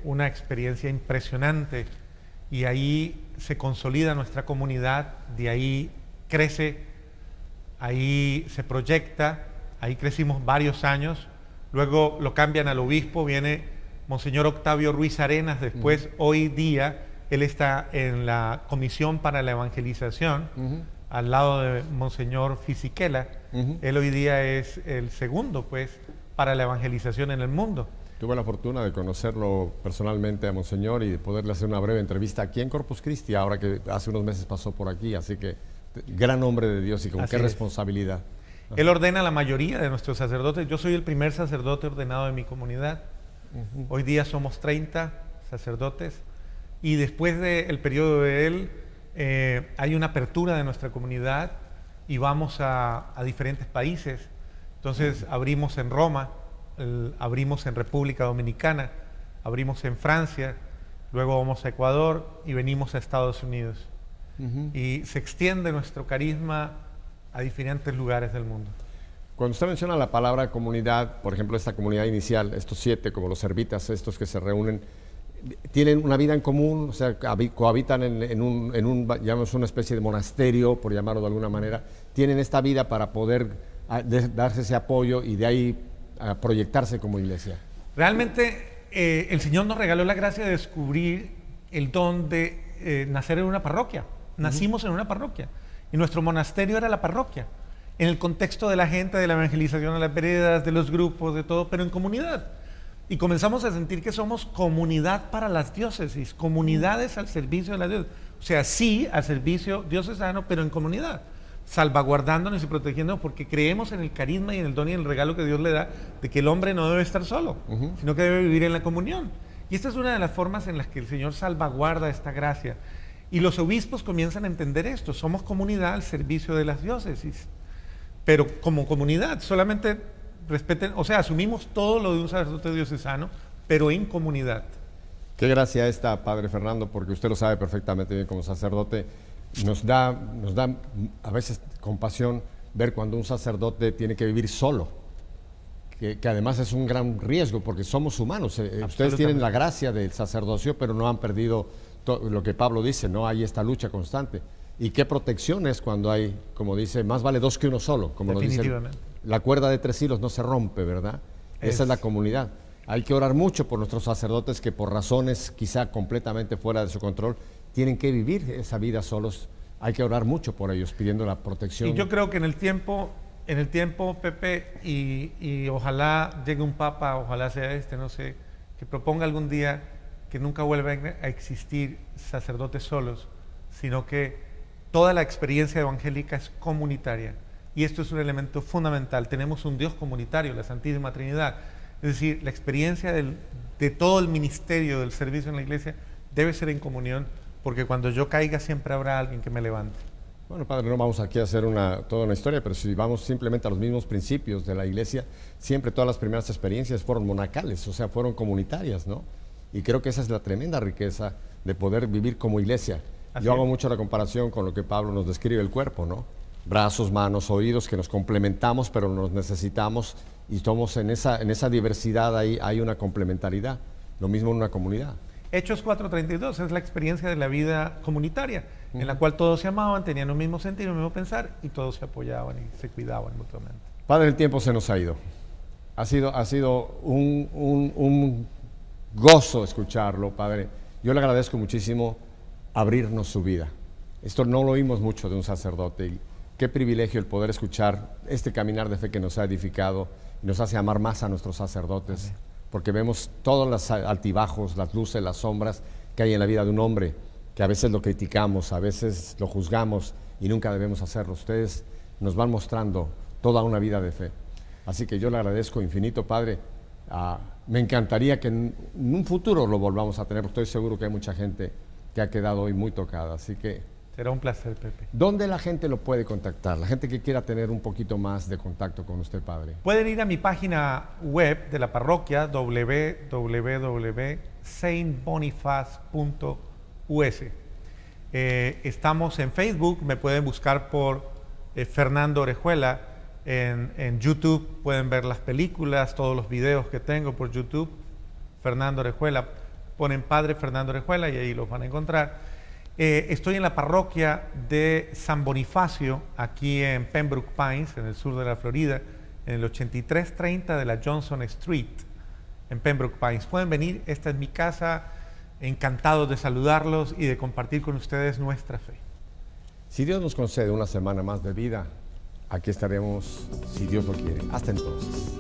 Una experiencia impresionante. Y ahí se consolida nuestra comunidad, de ahí crece, ahí se proyecta, ahí crecimos varios años. Luego lo cambian al obispo, viene Monseñor Octavio Ruiz Arenas, después hoy día él está en la Comisión para la Evangelización, al lado de Monseñor Fisichella. Él hoy día es el segundo, pues, para la evangelización en el mundo. Tuve la fortuna de conocerlo personalmente a Monseñor y de poderle hacer una breve entrevista aquí en Corpus Christi, ahora que hace unos meses pasó por aquí, así que gran hombre de Dios y con qué responsabilidad. Él ordena a la mayoría de nuestros sacerdotes. Yo soy el primer sacerdote ordenado de mi comunidad. Hoy día somos 30 sacerdotes y después del periodo de él hay una apertura de nuestra comunidad y vamos a diferentes países. Entonces abrimos en Roma, abrimos en República Dominicana, abrimos en Francia, luego vamos a Ecuador y venimos a Estados Unidos. Y se extiende nuestro carisma a diferentes lugares del mundo. Cuando usted menciona la palabra comunidad, por ejemplo, esta comunidad inicial, estos 7, como los servitas, estos que se reúnen, ¿tienen una vida en común? O sea, cohabitan en llamamos una especie de monasterio, por llamarlo de alguna manera. ¿Tienen esta vida para poder darse ese apoyo y de ahí proyectarse como iglesia? Realmente el Señor nos regaló la gracia de descubrir el don de nacer en una parroquia. Nacimos en una parroquia y nuestro monasterio era la parroquia, en el contexto de la gente, de la evangelización de las veredas, de los grupos, de todo, pero en comunidad. Y comenzamos a sentir que somos comunidad para las diócesis, comunidades al servicio de la diócesis. O sea, sí, al servicio diocesano, pero en comunidad, salvaguardándonos y protegiéndonos porque creemos en el carisma y en el don y en el regalo que Dios le da de que el hombre no debe estar solo, sino que debe vivir en la comunión. Y esta es una de las formas en las que el Señor salvaguarda esta gracia. Y los obispos comienzan a entender esto, somos comunidad al servicio de las diócesis, pero como comunidad, solamente respeten, o sea, asumimos todo lo de un sacerdote diocesano, pero en comunidad. Qué gracia esta, Padre Fernando, porque usted lo sabe perfectamente bien como sacerdote. Nos da a veces compasión ver cuando un sacerdote tiene que vivir solo, que además es un gran riesgo porque somos humanos. Ustedes tienen la gracia del sacerdocio, pero no han perdido lo que Pablo dice, ¿no? Hay esta lucha constante. Y qué protección es cuando hay, como dice, más vale 2 que 1 solo, como lo dice. La cuerda de 3 hilos no se rompe, ¿verdad? Esa es la comunidad. Hay que orar mucho por nuestros sacerdotes que por razones quizá completamente fuera de su control tienen que vivir esa vida solos. Hay que orar mucho por ellos, pidiendo la protección. Y yo creo que en el tiempo, Pepe, y ojalá llegue un papa, ojalá sea no sé, que proponga algún día que nunca vuelvan a existir sacerdotes solos, sino que toda la experiencia evangélica es comunitaria. Y esto es un elemento fundamental. Tenemos un Dios comunitario, la Santísima Trinidad. Es decir, la experiencia de todo el ministerio del servicio en la iglesia debe ser en comunión, porque cuando yo caiga siempre habrá alguien que me levante. Bueno, Padre, no vamos aquí a hacer toda una historia, pero si vamos simplemente a los mismos principios de la iglesia, siempre todas las primeras experiencias fueron monacales, o sea, fueron comunitarias, ¿no? Y creo que esa es la tremenda riqueza de poder vivir como iglesia. Yo hago mucho la comparación con lo que Pablo nos describe el cuerpo, ¿no? Brazos, manos, oídos, que nos complementamos, pero nos necesitamos y estamos en esa diversidad, ahí hay una complementariedad. Lo mismo en una comunidad. Hechos 4:32 es la experiencia de la vida comunitaria, en la cual todos se amaban, tenían un mismo sentir, un mismo pensar y todos se apoyaban y se cuidaban mutuamente. Padre, el tiempo se nos ha ido. Ha sido un gozo escucharlo, Padre. Yo le agradezco muchísimo abrirnos su vida. Esto no lo oímos mucho de un sacerdote y qué privilegio el poder escuchar este caminar de fe que nos ha edificado y nos hace amar más a nuestros sacerdotes. Amén. Porque vemos todos los altibajos, las luces, las sombras que hay en la vida de un hombre, que a veces lo criticamos, a veces lo juzgamos y nunca debemos hacerlo. Ustedes nos van mostrando toda una vida de fe. Así que yo le agradezco infinito, Padre. Me encantaría que en un futuro lo volvamos a tener, porque estoy seguro que hay mucha gente que ha quedado hoy muy tocada. Así que será un placer, Pepe. ¿Dónde la gente lo puede contactar? La gente que quiera tener un poquito más de contacto con usted, Padre. Pueden ir a mi página web de la parroquia, www.saintboniface.us. Estamos en Facebook, me pueden buscar por Fernando Orejuela. En YouTube pueden ver las películas, todos los videos que tengo por YouTube. Fernando Orejuela, ponen Padre Fernando Orejuela y ahí los van a encontrar. Estoy en la parroquia de San Bonifacio, aquí en Pembroke Pines, en el sur de la Florida, en el 8330 de la Johnson Street, en Pembroke Pines. Pueden venir, esta es mi casa, encantados de saludarlos y de compartir con ustedes nuestra fe. Si Dios nos concede una semana más de vida, aquí estaremos, si Dios lo quiere. Hasta entonces.